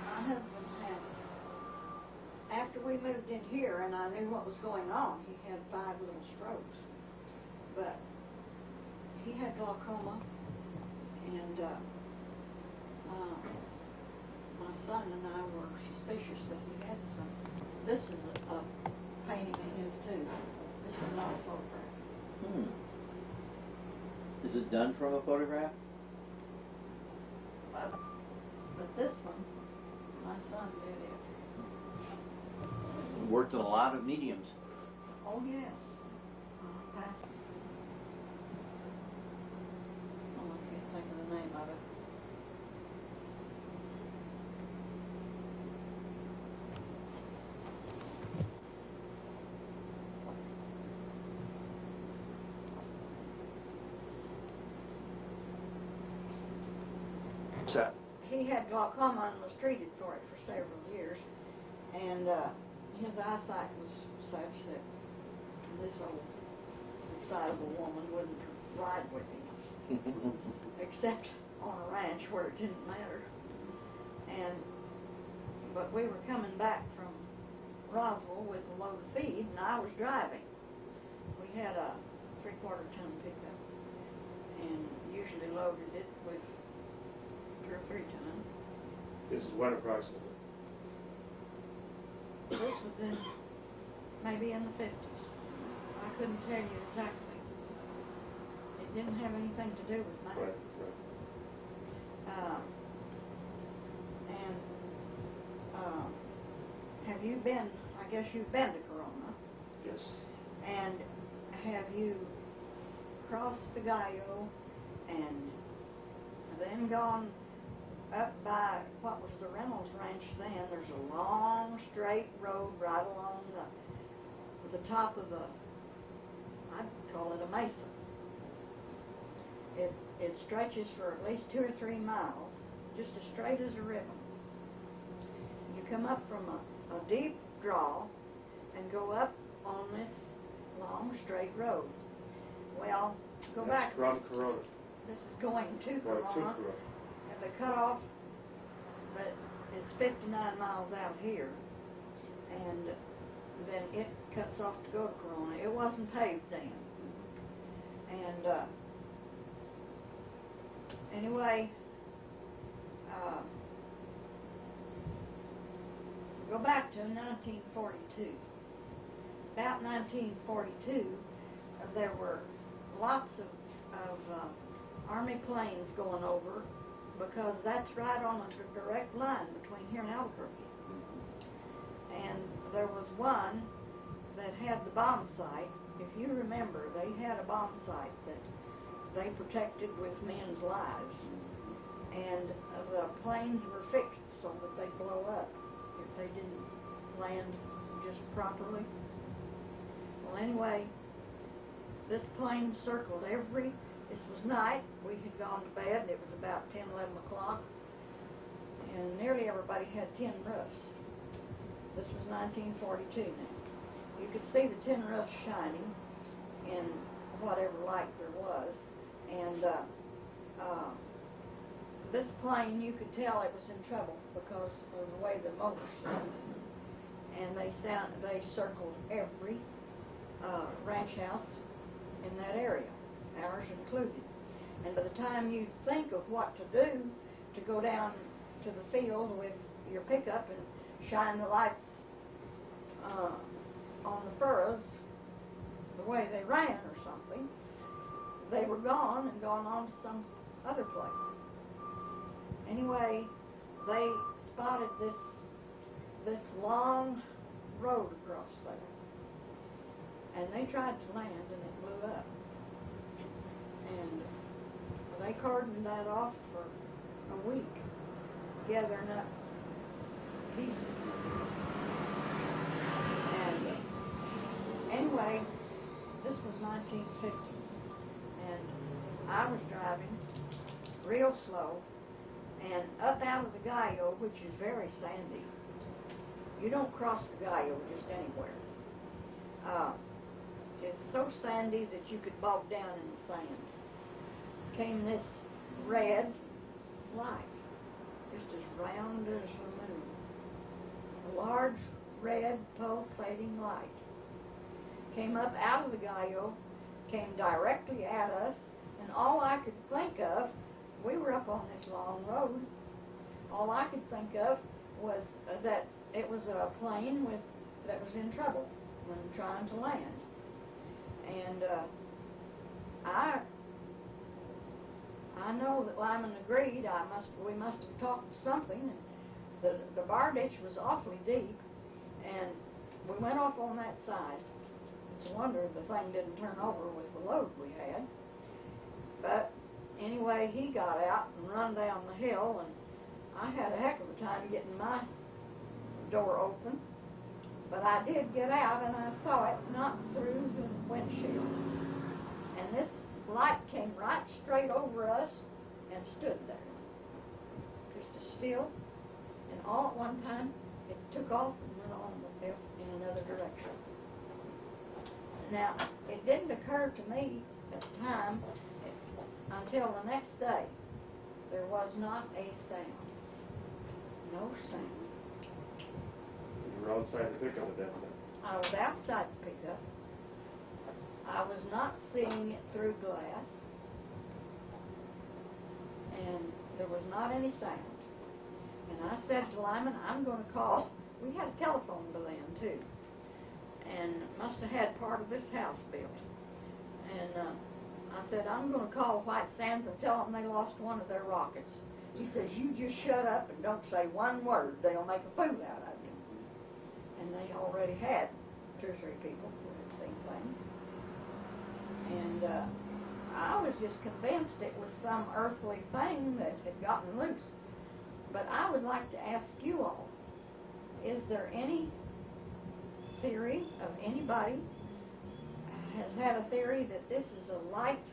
My husband had it. after we moved in here and I knew what was going on, he had 5 little strokes. But he had glaucoma, and my son and I were suspicious that he had some. This is a painting of his too. This is not a photograph. Is it done from a photograph? But this one, my son did it. Worked in a lot of mediums. Oh yes. Past. Oh, I can't think of the name of it. He had glaucoma and was treated for it for several years, and his eyesight was such that this old excitable woman wouldn't ride with him, except on a ranch where it didn't matter. But we were coming back from Roswell with a load of feed, and I was driving. We had a 3/4 ton pickup, and usually loaded it with 2 or 3 ton. This is when approximately? This was maybe in the 50s. I couldn't tell you exactly. It didn't have anything to do with mine. Right. Have you been, I guess you've been to Corona. Yes. And have you crossed the Gallo and then gone up by what was the Reynolds Ranch then? There's a long straight road right along the top of I'd call it a mesa. It stretches for at least 2 or 3 miles, just as straight as a ribbon. You come up from a deep draw and go up on this long straight road. Well, go back. From Corona. This is going to Going Corona. to Corona. And the cutoff that is 59 miles out here, and then it cuts off to go to Corona. It wasn't paved then. And anyway, go back to 1942. About 1942, there were lots of Army planes going over, because that's right on a direct line between here and Albuquerque. And there was one that had the bomb sight. If you remember, they had a bomb sight that they protected with men's lives. And the planes were fixed so that they'd blow up if they didn't land just properly. Well, anyway, this plane circled this was night. We had gone to bed. It was about 10, 11 o'clock. And nearly everybody had tin roofs. This was 1942 now. You could see the tin roofs shining in whatever light there was. And this plane, you could tell it was in trouble because of the way the motors sounded. And they circled every ranch house in that area, ours included. And by the time you think of what to do to go down to the field with your pickup and shine the lights on the furrows the way they ran or something, they were gone and gone on to some other place. Anyway, they spotted this long road across there. And they tried to land and it blew up. And they cordoned that off for a week, gathering up pieces. And anyway, this was 1950. And I was driving real slow and up out of the Gallo, which is very sandy. You don't cross the Gallo just anywhere. It's so sandy that you could bog down in the sand. Came this red light, just as round as the moon. A large red pulsating light. Came up out of the gallo, came directly at us, and all I could think of, we were up on this long road, all I could think of was that it was a plane that was in trouble when trying to land. And I know that Lyman agreed. We must have talked something. And the bar ditch was awfully deep, and we went off on that side. It's a wonder the thing didn't turn over with the load we had. But anyway, he got out and run down the hill, and I had a heck of a time getting my door open. But I did get out, and I saw it not through the windshield. And this light came right straight over us and stood there, just as still. And all at one time, it took off and went on in another direction. Now, it didn't occur to me at the time until the next day. There was not a sound. No sound. You were outside the pickup at that time. I was outside the pickup. I was not seeing it through glass. And there was not any sound. And I said to Lyman, I'm going to call. We had a telephone bill then, too. And must have had part of this house built. And I said, I'm going to call White Sands and tell them they lost one of their rockets. He says, you just shut up and don't say one word. They'll make a fool out of you. And they already had 2 or 3 people who had seen things. And I was just convinced it was some earthly thing that had gotten loose. But I would like to ask you all, is there any theory of anybody has had a theory that this is a light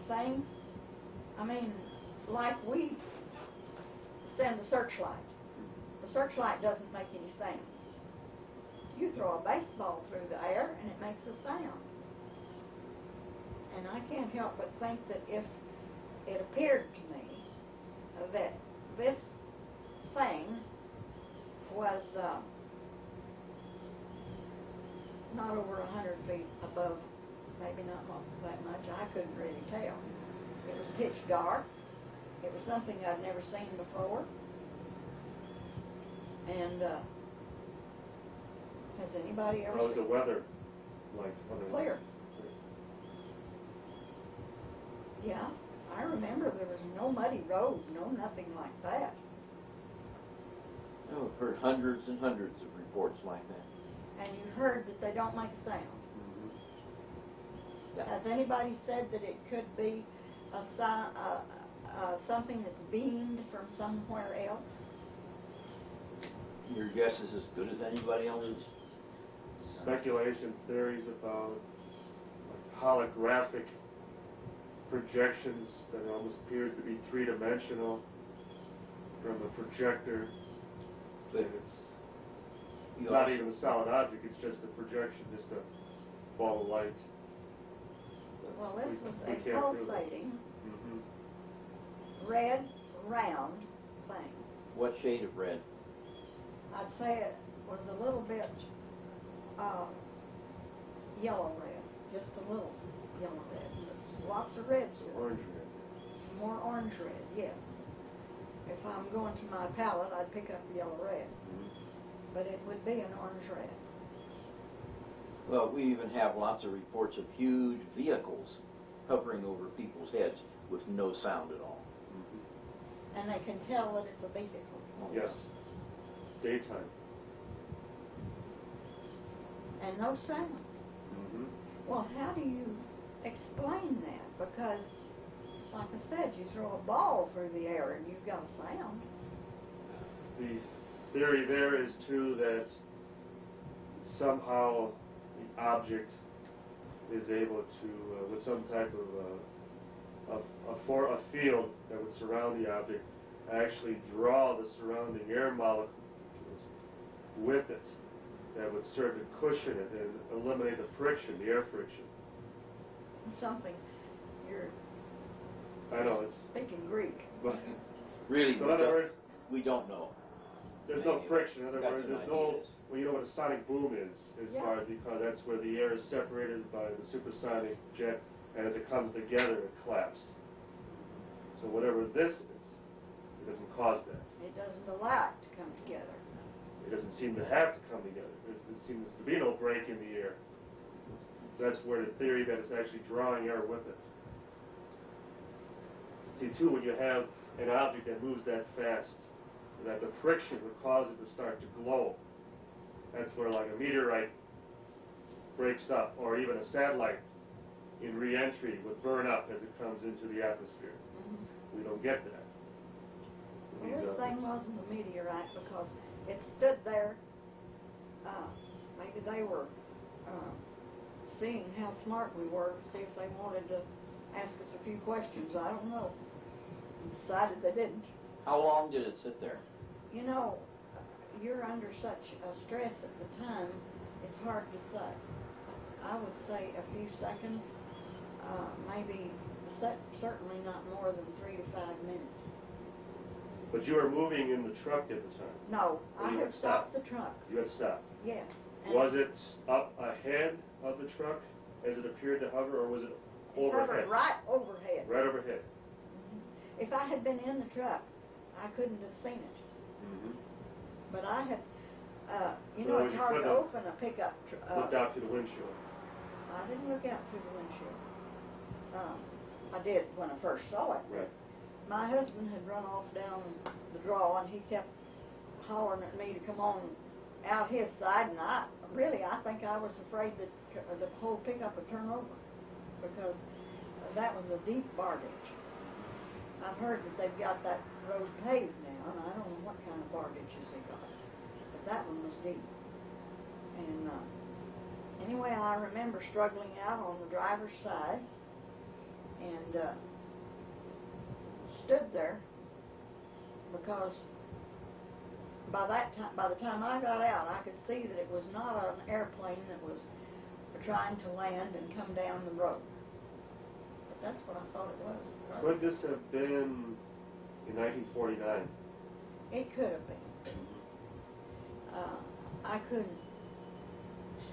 thing? I mean, like we send a searchlight. The searchlight doesn't make any sound. You throw a baseball through the air and it makes a sound. And I can't help but think that if it appeared to me that this thing was not over 100 feet above, maybe not that much, I couldn't really tell. It was pitch dark. It was something I'd never seen before. And has anybody ever How's seen the weather like? Clear. Yeah, I remember there was no muddy roads, no nothing like that. I've heard hundreds and hundreds of reports like that. And you heard that they don't make a sound. Yeah. Has anybody said that it could be something that's beamed from somewhere else? Your guess is as good as anybody else's. Speculation theories about like holographic projections that almost appears to be 3-dimensional from a projector. But it's not even a solid object, it's just a projection, just a ball of light. Well, this was we a can't prove it. pulsating, red, round thing. What shade of red? I'd say it was a little bit yellow red, just a little yellow red. There's lots of reds. Orange red. More orange red, yes. If I'm going to my palette, I'd pick up yellow red. But it would be an orange red. Well, we even have lots of reports of huge vehicles hovering over people's heads with no sound at all. And they can tell that it's a vehicle. Yes. Daytime. And no sound. Well, how do you explain that? Because, like I said, you throw a ball through the air and you've got a sound. The theory there is, too, that somehow the object is able to, with some type of a field that would surround the object, actually draw the surrounding air molecules with it, that would serve to cushion it and eliminate the friction, the air friction. Something. You're I know, it's... speaking Greek. Really, So in other words, we don't know. There's no friction. In other Got words, some there's no. ideas. Well, you know what a sonic boom is, as Yeah. far as because that's where the air is separated by the supersonic jet, and as it comes together, it claps. So whatever this is, it doesn't cause that. It doesn't allow it to come together. It doesn't seem to have to come together. There seems to be no break in the air. So that's where the theory that it's actually drawing air with it. See, too, when you have an object that moves that fast, that the friction would cause it to start to glow. That's where, like, a meteorite breaks up, or even a satellite in re-entry would burn up as it comes into the atmosphere. We don't get that. Well, this thing wasn't a meteorite because it stood there. Maybe they were seeing how smart we were to see if they wanted to ask us a few questions. I don't know. Decided they didn't. How long did it sit there? You know, you're under such a stress at the time, it's hard to say. I would say a few seconds, maybe certainly not more than 3 to 5 minutes. But you were moving in the truck at the time. No, Or I you had stopped the truck. You had stopped. Yes. Was it up ahead of the truck as it appeared to hover, or was it overhead? Covered right overhead. Right overhead. If I had been in the truck, I couldn't have seen it. But I had, you know, So it's you hard to couldn't open a pickup truck. Looked out through the windshield. I didn't look out through the windshield. I did when I first saw it. Right. My husband had run off down the draw, and he kept hollering at me to come on out his side, and I think I was afraid that the whole pickup would turn over, because that was a deep bar ditch. I've heard that they've got that road paved now, and I don't know what kind of bar ditches they got, but that one was deep. And anyway, I remember struggling out on the driver's side, and stood there, because by the time I got out, I could see that it was not an airplane that was trying to land and come down the road. But that's what I thought it was. Could this have been in 1949? It could have been. I couldn't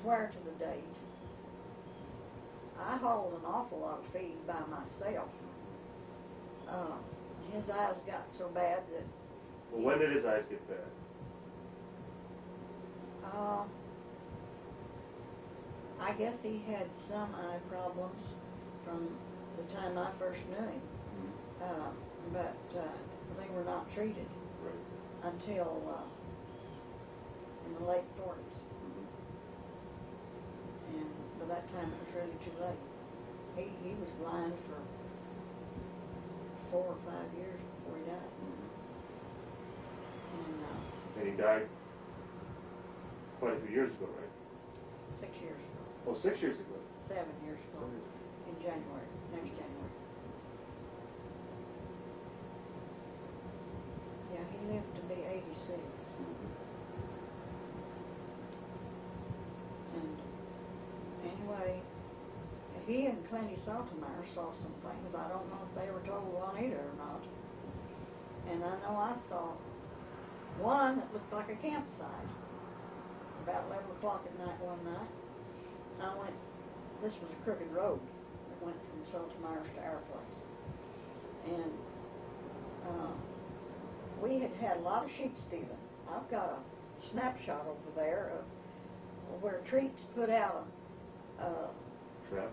swear to the date. I hauled an awful lot of feed by myself. His eyes got so bad that... Well, when did his eyes get bad? I guess he had some eye problems from the time I first knew him, but they were not treated until in the late 40s. And by that time it was really too late. He was blind for 4 or 5 years before he died. And he died quite a few years ago, right? 6 years ago. Oh, 6 years ago. 7 years ago. In January, next January. Yeah, he lived to be 86. And anyway, he and Clenty Saltemeyer saw some things. I don't know if they were told Juanita or not. And I know I saw one that looked like a campsite about 11 o'clock at night one night. This was a crooked road that went from Saltemeyer's to our place. And we had a lot of sheep stealing. I've got a snapshot over there of where Treats put out Trap?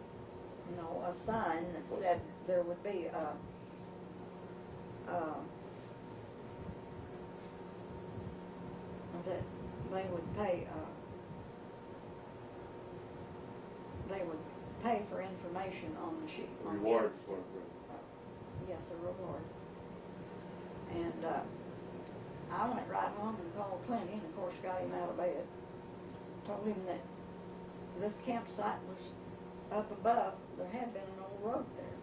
a sign that said there would be that they would pay for information on the sheep. Reward for Yes, a reward. And I went right home and called Clenty, and of course got him out of bed. Told him that this campsite was up above. There had been an old road there.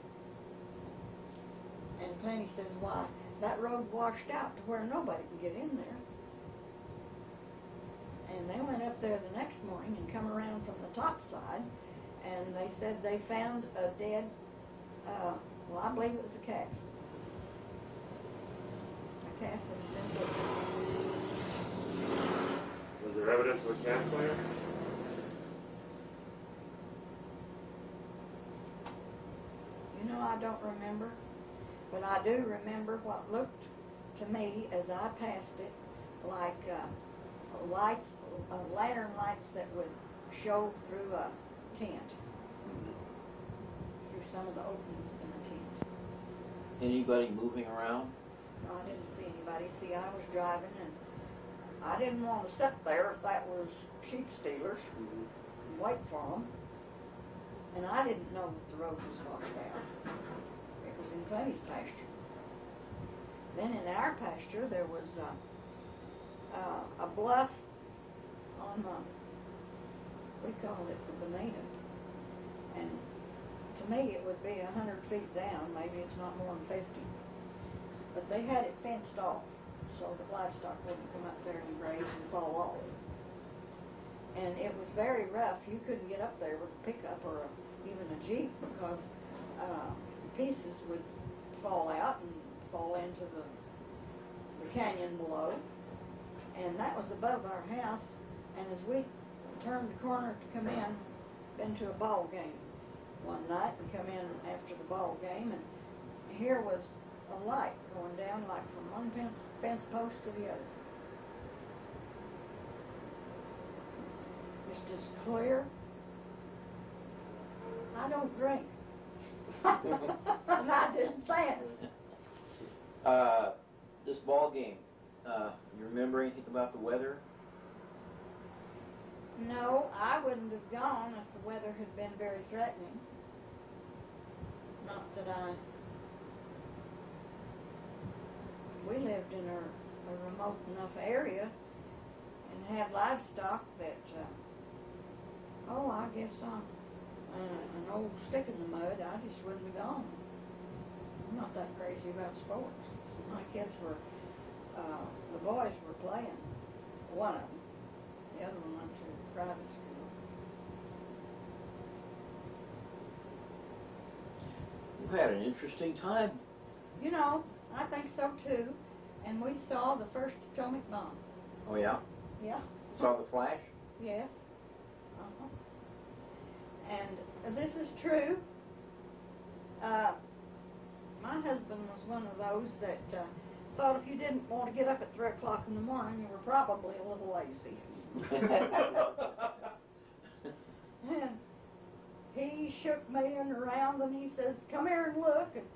And Clenty says, why, that road washed out to where nobody can get in there. And they went up there the next morning and come around from the top side, and they said they found a dead, I believe it was a calf. A calf that had been butchered. there evidence of a campfire? You know, I don't remember, but I do remember what looked to me as I passed it like lights, lantern lights that would show through a tent, through some of the openings in the tent. Anybody moving around? No, I didn't see anybody. See, I was driving, and I didn't want to sit there if that was sheep stealers and wait for them. And I didn't know that the road was washed out. It was in Clenny's pasture. Then in our pasture, there was a bluff on the, we called it the Bonita. And to me, it would be 100 feet down. Maybe it's not more than 50. But they had it fenced off so the livestock wouldn't come up there and graze and fall off. And it was very rough. You couldn't get up there with a pickup or even a Jeep because pieces would fall out and fall into the canyon below. And that was above our house. And as we turned the corner to come in, been to a ball game one night and come in after the ball game, and here was a light going down like from one fence post to the other. Just as clear. I don't drink. And I didn't dance. This ball game, you remember anything about the weather? No, I wouldn't have gone if the weather had been very threatening. Not that we lived in a remote enough area and had livestock that, I guess I'm an old stick in the mud. I just wouldn't have gone. I'm not that crazy about sports. My kids were, the boys were playing, one of them. The other one went to private school. You had an interesting time. You know, I think so too. And we saw the first atomic bomb. Oh, yeah? Yeah. Saw the flash? Yes. Uh-huh. And this is true. My husband was one of those that thought if you didn't want to get up at 3 o'clock in the morning, you were probably a little lazy. And he shook me around and he says, "Come here and look." And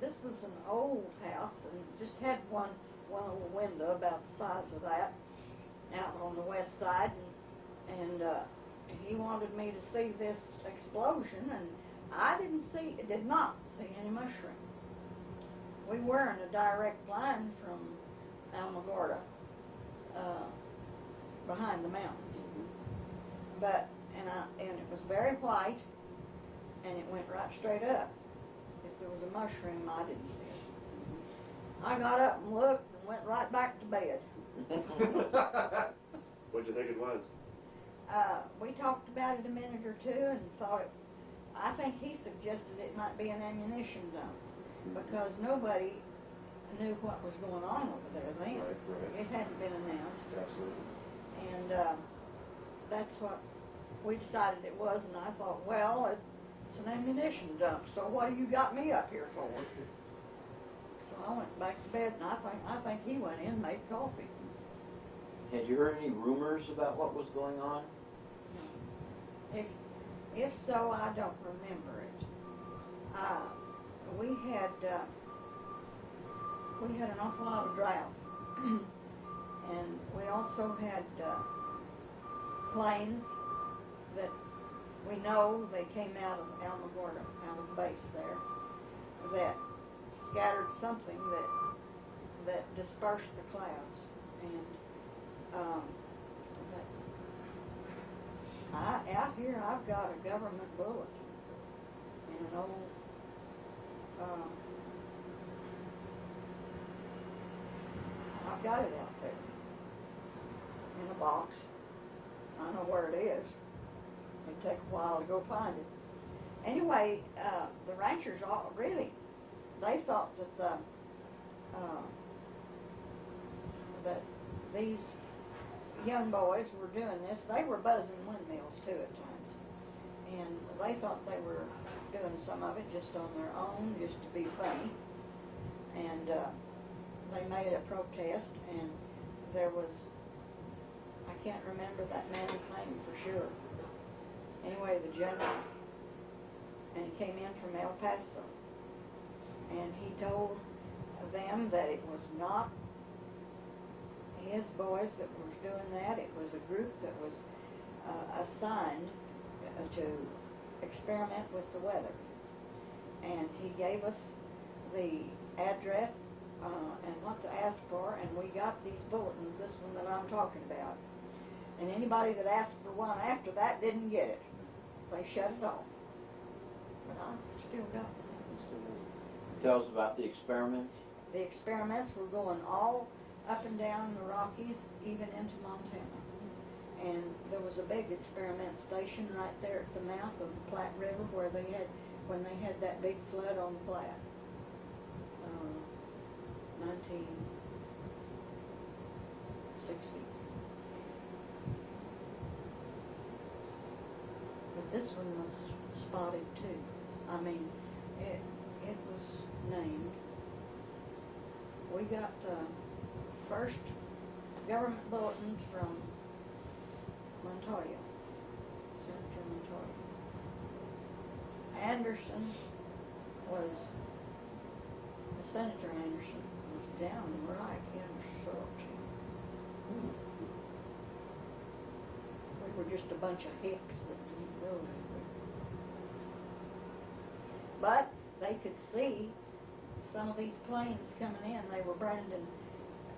this was an old house and just had one little window about the size of that out on the west side. And he wanted me to see this explosion, and I did not see any mushroom. We were in a direct line from Alamogordo, behind the mountains. But and it was very white, and it went right straight up. If there was a mushroom, I didn't see it. I got up and looked and went right back to bed. What'd you think it was? We talked about it a minute or two and thought I think he suggested it might be an ammunition dump because nobody knew what was going on over there then. Right. It hadn't been announced. Absolutely. And that's what we decided it was, and I thought, well, it's an ammunition dump, so what you got me up here for? So I went back to bed, and I think he went in and made coffee. Had you heard any rumors about what was going on? No. If so, I don't remember it. We had an awful lot of drought, and we also had planes that we know they came out of Alamogordo, out of the base there, that scattered something that dispersed the clouds, and out here I've got a government bulletin in an old I've got it out there in a box. I know where it is. It'd take a while to go find it. Anyway, the ranchers they thought that these young boys were doing this. They were buzzing windmills too at times, and they thought they were doing some of it just on their own, just to be funny. And they made a protest, and there was, I can't remember that man's name for sure. Anyway, the general, and he came in from El Paso, and he told them that it was not his boys that was doing that. It was a group that was assigned to experiment with the weather. And he gave us the address and what to ask for, and we got these bulletins, this one that I'm talking about. And anybody that asked for one after that didn't get it. They shut it off. But I still got it. Tell us about the experiments. The experiments were going all up and down the Rockies, even into Montana. And there was a big experiment station right there at the mouth of the Platte River where they had, when they had that big flood on the Platte. 1960. But this one was spotted too. I mean, it was named. We got first government bulletins from Montoya, Senator Montoya. Anderson was, Senator Anderson was downright insulting. We were just a bunch of hicks that didn't really. But they could see some of these planes coming in. They were branding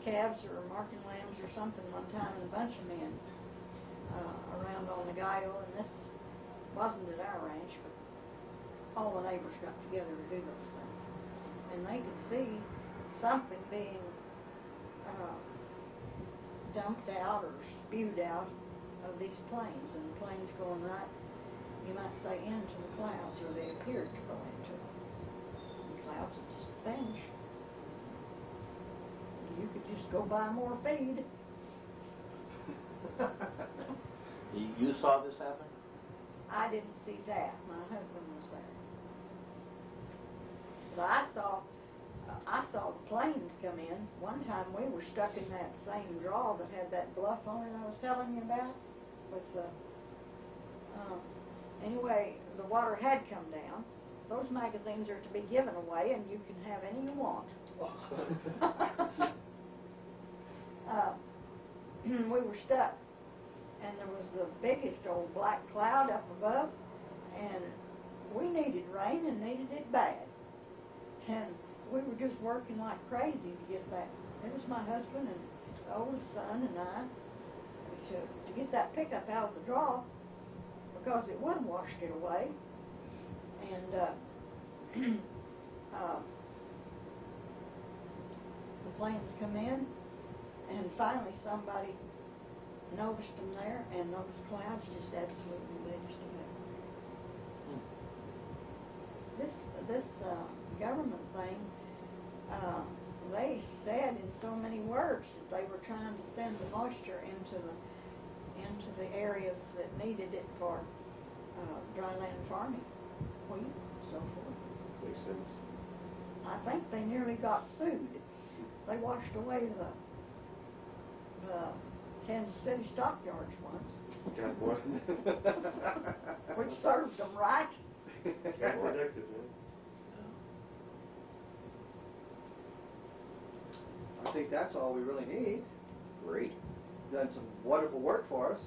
calves or marking lambs or something one time, and a bunch of men around on the Gallo, and this wasn't at our ranch, but all the neighbors got together to do those things. And they could see something being dumped out or spewed out of these planes, and the planes going right, you might say, into the clouds, or they appeared to go into them. The clouds would just vanish. You could just go buy more feed. You saw this happen? I didn't see that. My husband was there. But I saw the planes come in. One time we were stuck in that same draw that had that bluff on it I was telling you about. With the anyway, the water had come down. Those magazines are to be given away, and you can have any you want. We were stuck, and there was the biggest old black cloud up above, and we needed rain and needed it bad. And we were just working like crazy to get that. It was my husband and the oldest son and I to get that pickup out of the draw, because it would have washed it away. And the planes come in, and finally somebody noticed them there, and those clouds just absolutely lit us together. This government thing, they said in so many words that they were trying to send the moisture into the areas that needed it for dry land farming, wheat, and so forth. Makes sense. I think they nearly got sued. They washed away the Kansas City stockyards once. Got one. Which served them right. Got predicted, man. I think that's all we really need. Great. Done some wonderful work for us.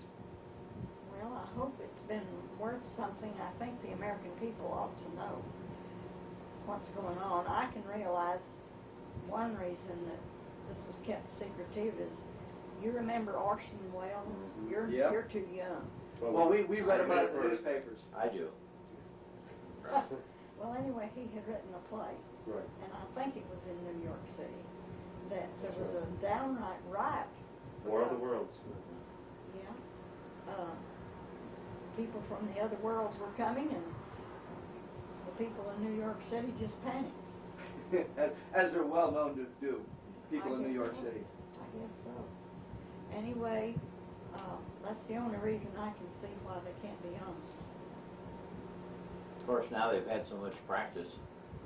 Well, I hope it's been worth something. I think the American people ought to know what's going on. I can realize one reason that this was kept secretive is, you remember Orson Welles? Yep. You're too young. Well, we read about it in the newspapers. I do. Well, anyway, he had written a play, Right. and I think it was in New York City, that there was a downright riot. War of the Worlds. Yeah. People from the other worlds were coming, and the people in New York City just panicked. as they're well known to do, people I in New guess York so. City. I guess so. Anyway, That's the only reason I can see why they can't be honest. Of course, now they've had so much practice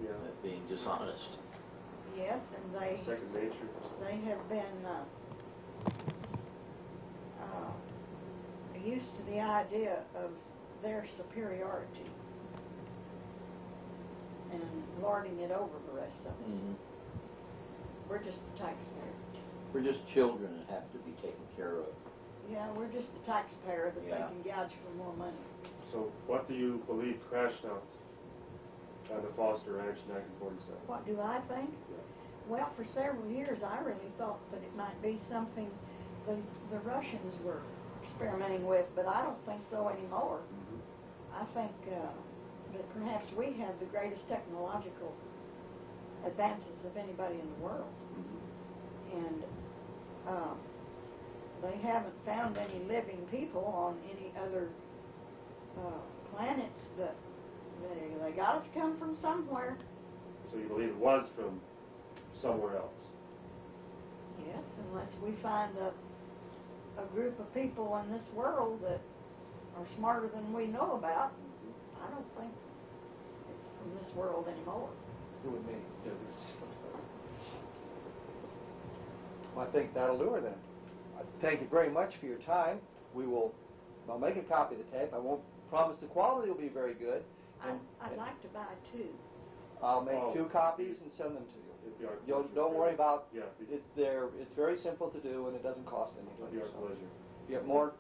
Yeah. at being dishonest. Yes, and Second nature. they have been used to the idea of their superiority and lording it over the rest of us. Mm-hmm. We're just the taxpayer. We're just children that have to be taken care of. Yeah, we're just the taxpayer that Yeah. they can gouge for more money. So what do you believe crashed out on the Foster Ranch in 1947? What do I think? Yeah. Well, for several years I really thought that it might be something the Russians were experimenting with, but I don't think so anymore. Mm-hmm. I think that perhaps we have the greatest technological advances of anybody in the world. Mm-hmm. And they haven't found any living people on any other planets, but they got to come from somewhere. So you believe it was from somewhere else? Yes, unless we find a group of people in this world that are smarter than we know about, I don't think it's from this world anymore. Who would me? Well, I think that'll do her then. Thank you very much for your time. I'll make a copy of the tape. I won't promise the quality will be very good. I'd like to buy two. I'll make 2 copies and send them to you. It'd be our pleasure. Don't worry about. Yeah. It's there. It's very simple to do, and it doesn't cost anything. It'd be our pleasure. You get more,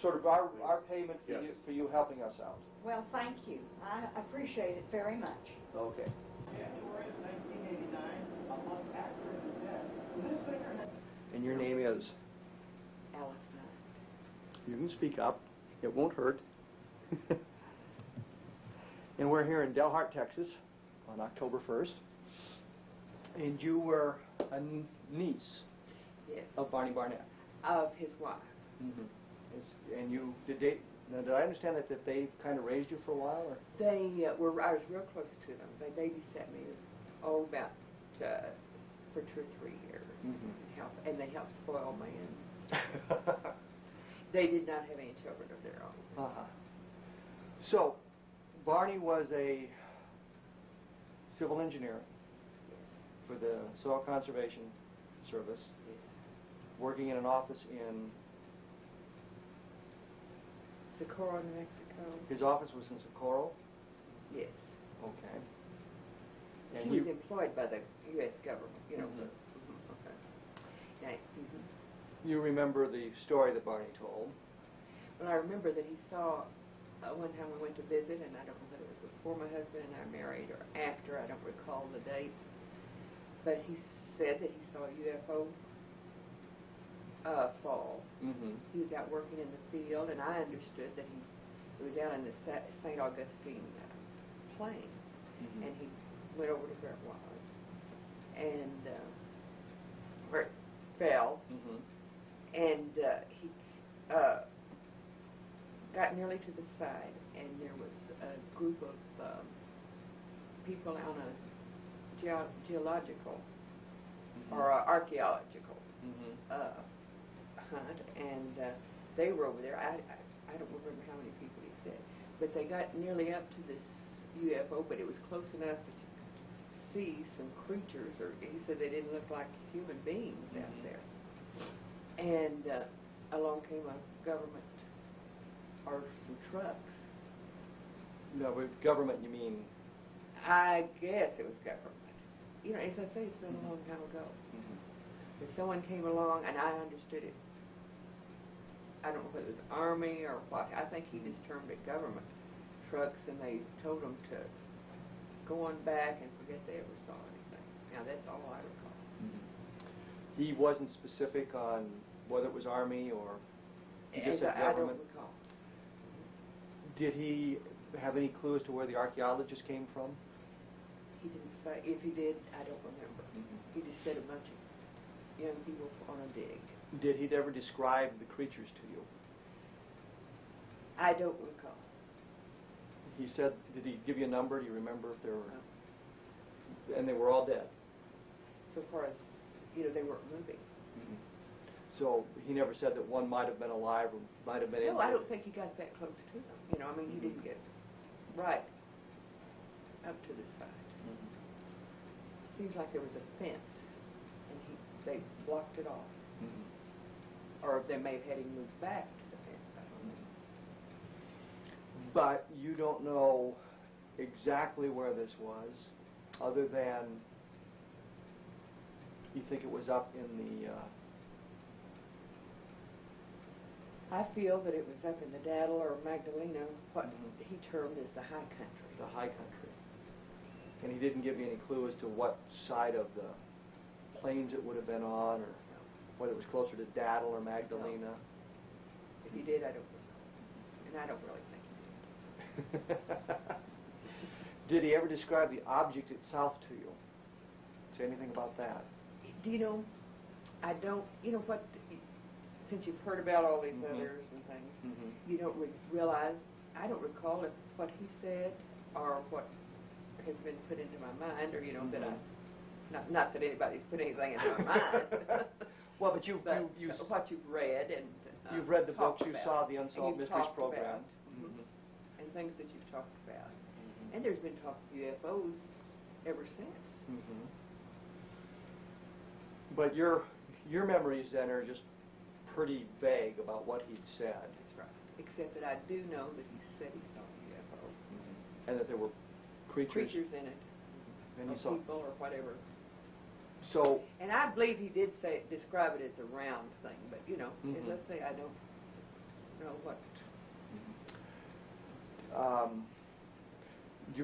sort of our payment for Yes. you helping us out. Well, thank you. I appreciate it very much. Okay. January of 1989, a month after his death, this singer had... And your name is? Alice Knight. You can speak up. It won't hurt. And we're here in Delhart, Texas, on October 1st. And you were a niece Yes, of Barney Barnett. of his wife. Mm-hmm. And did I understand that they kind of raised you for a while? Or? They I was real close to them. They babysat me, about for 2 or 3 years, Mm-hmm. and they helped spoil me. And they did not have any children of their own. Uh-huh. So, Barney was a civil engineer for the Soil Conservation Service, Yes. working in an office in... Socorro, New Mexico. His office was in Socorro? Yes. Okay. He was employed by the U.S. government, you know. Mhm. Okay. Yeah, You remember the story that Barney told? Well, I remember that he saw, one time we went to visit, and I don't know whether it was before my husband and I married or after, I don't recall the dates, but he said that he saw a UFO fall. Mm-hmm. He was out working in the field, and I understood that he was out in the St. Augustine plain, Mm-hmm. and he went over to where it was, and where it fell, Mm-hmm. and he got nearly to the side, and there was a group of people on a geological or archaeological hunt, and they were over there. I don't remember how many people he said, but they got nearly up to this UFO, but it was close enough that you could see some creatures, or he said they didn't look like human beings out there. And along came a government, or some trucks. No, with government you mean? I guess it was government. You know, as I say, it's been a long time ago. Mm-hmm. But someone came along, and I understood it. I don't know whether it was Army or what. I think he just termed it government trucks, and they told them to go on back and forget they ever saw anything. Now, that's all I recall. Mm-hmm. He wasn't specific on whether it was Army or he just said I government? don't recall. Did he have any clue as to where the archaeologist came from? He didn't say. If he did, I don't remember. Mm-hmm. He just said a bunch of young people on a dig. Did he ever describe the creatures to you? I don't recall. He said, did he give you a number? Do you remember if there were? No. And they were all dead? So far as, they weren't moving. Mm-hmm. So he never said that one might have been alive or might have been No, injured? I don't think he got that close to them. You know, I mean, he didn't get right up to the side. Seems like there was a fence, and they blocked it off. Or they may have had him move back to the fence, I don't know. But you don't know exactly where this was, other than you think it was up in the... I feel that it was up in the Daddle or Magdalena, what he termed as the high country. The high country. And he didn't give you any clue as to what side of the plains it would have been on, or whether it was closer to Daddle or Magdalena. No. If he did, I don't know. And I don't really think he did. Did he ever describe the object itself to you? Say anything about that? Do you know, I don't, you know what, since you've heard about all these others and things, you don't realize, I don't recall if what he said or what has been put into my mind, or, you know, that I, not that anybody's put anything into my mind. Well, but you what you've read and you've read the books, you about, saw the Unsolved Mysteries program, and things that you've talked about, and there's been talk of UFOs ever since. But your memories then are just pretty vague about what he'd said. That's right. Except that I do know that he said he saw a UFO. And that there were creatures in it, and or he saw people or whatever. So. And I believe he did describe it as a round thing, but you know, as I say, I don't know what. Do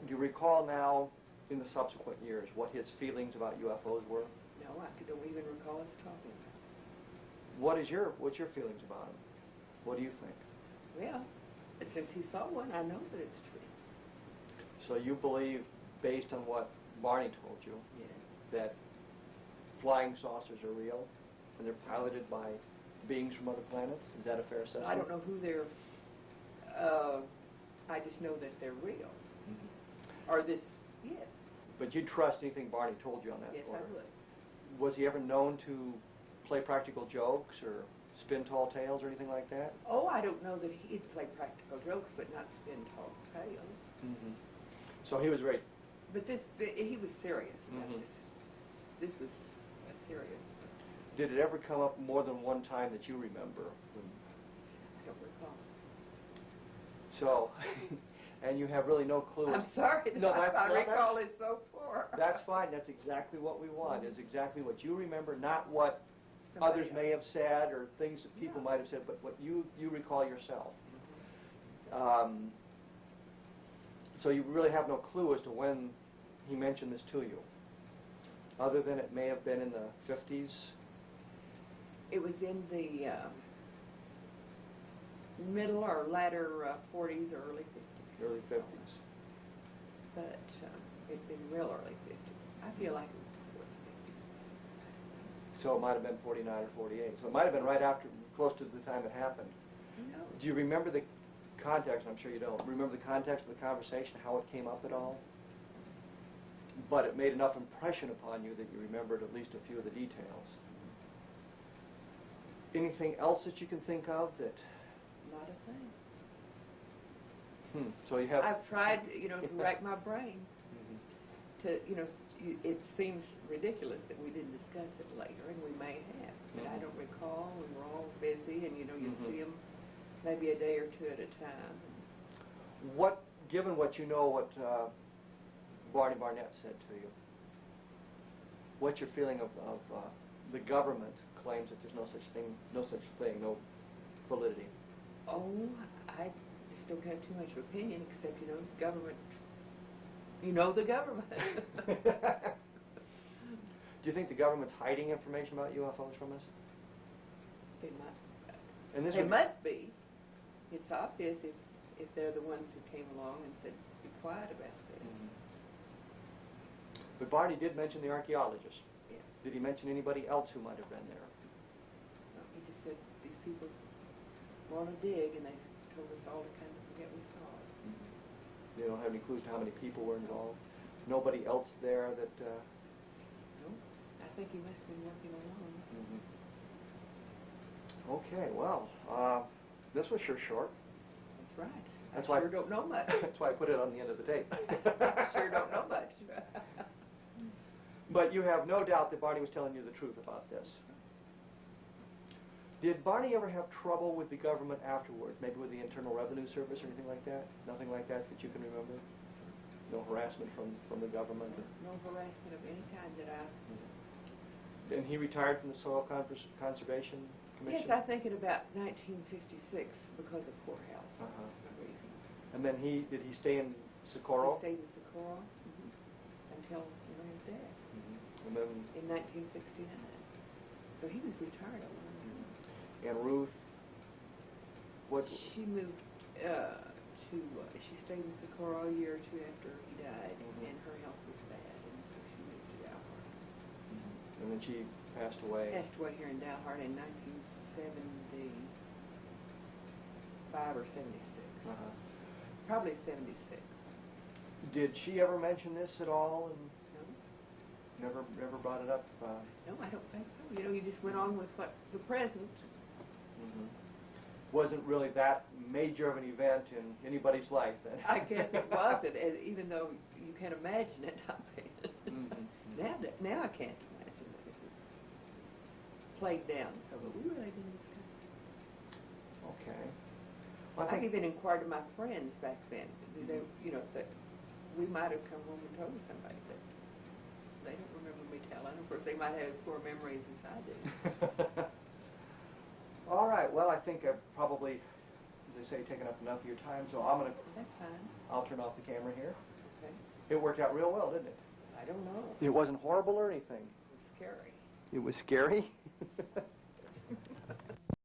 you recall now, in the subsequent years, what his feelings about UFOs were? No, I don't even recall us talking about it. What's your feelings about him? What do you think? Well, since he saw one, I know that it's true. So you believe, based on what Barney told you, yes, that flying saucers are real and they're piloted by beings from other planets? Is that a fair assessment? I don't know who they're. I just know that they're real. Or this, yes. But you'd trust anything Barney told you on that Yes, score? I would. Was he ever known to play practical jokes or spin tall tales or anything like that? Oh, I don't know that he'd play practical jokes, but not spin tall tales. So he was very... But he was serious about this. This was a serious. Did it ever come up more than one time that you remember? I don't recall. So, and you have really no clue. I'm sorry. No, I recall it so poor. That's fine. That's exactly what we want, is exactly what you remember, not what Somebody others else may have said or things that people might have said, but what you recall yourself. So you really have no clue as to when he mentioned this to you, other than it may have been in the 50s? It was in the middle or latter 40s or early 50s. Early 50s. But it'd been real early 50s. I feel like it was before the 50s. So it might have been 49 or 48. So it might have been right after, close to the time it happened. No. Do you remember the context? I'm sure you don't. Remember the context of the conversation, how it came up at all? But it made enough impression upon you that you remembered at least a few of the details. Anything else that you can think of that... Not a thing. So you have... I've tried, to rack my brain to, it seems ridiculous that we didn't discuss it later, and we may have, but I don't recall, and we're all busy, and, you see them maybe a day or two at a time. Given what you know, what Barney Barnett said to you, what's your feeling of the government claims that there's no such thing, no validity? Oh, I just don't have too much opinion, except, government, the government. Do you think the government's hiding information about UFOs from us? They must. And this they must be. It's obvious if they're the ones who came along and said, be quiet about this. But Barney did mention the archaeologist. Yeah. Did he mention anybody else who might have been there? No, he just said these people want to dig, and they told us all to kind of forget we saw it. You don't have any clues to how many people were involved? Nobody else there that... No, I think he must have been working alone. Okay, well, this was sure short. That's right. That's I why sure don't know much. That's why I put it on the end of the tape. I sure don't know much. But you have no doubt that Barney was telling you the truth about this. Did Barney ever have trouble with the government afterwards, maybe with the Internal Revenue Service or anything like that? Nothing like that that you can remember? No harassment from the government? No harassment of any kind that I... And he retired from the Soil Conservation Commission? Yes, I think in about 1956 because of poor health. Reason. And then did he stay in Socorro? He stayed in Socorro until his death And then, in 1969. So he was retired a long time. And Ruth, what? She moved she stayed in Socorro a year or two after he died, and her health was bad, and so she moved to Dalhart. And then she passed away. Passed away here in Dalhart in 1975 or 76. Probably 76. Did she ever mention this at all? And No. Never brought it up? No, I don't think so. You just went on with what the present. Wasn't really that major of an event in anybody's life then? I guess it wasn't, even though you can't imagine it. Now I can't imagine that it was played down so, but we really didn't discuss it. Okay. Well, I even inquired of my friends back then, that we might have come home and told somebody, but they don't remember me telling. Of course, they might have as poor memories as I do. All right. Well, I think I've probably, as they say, taken up enough of your time, so I'm going to... That's fine. I'll turn off the camera here. Okay. It worked out real well, didn't it? I don't know. It wasn't horrible or anything. It was scary. It was scary?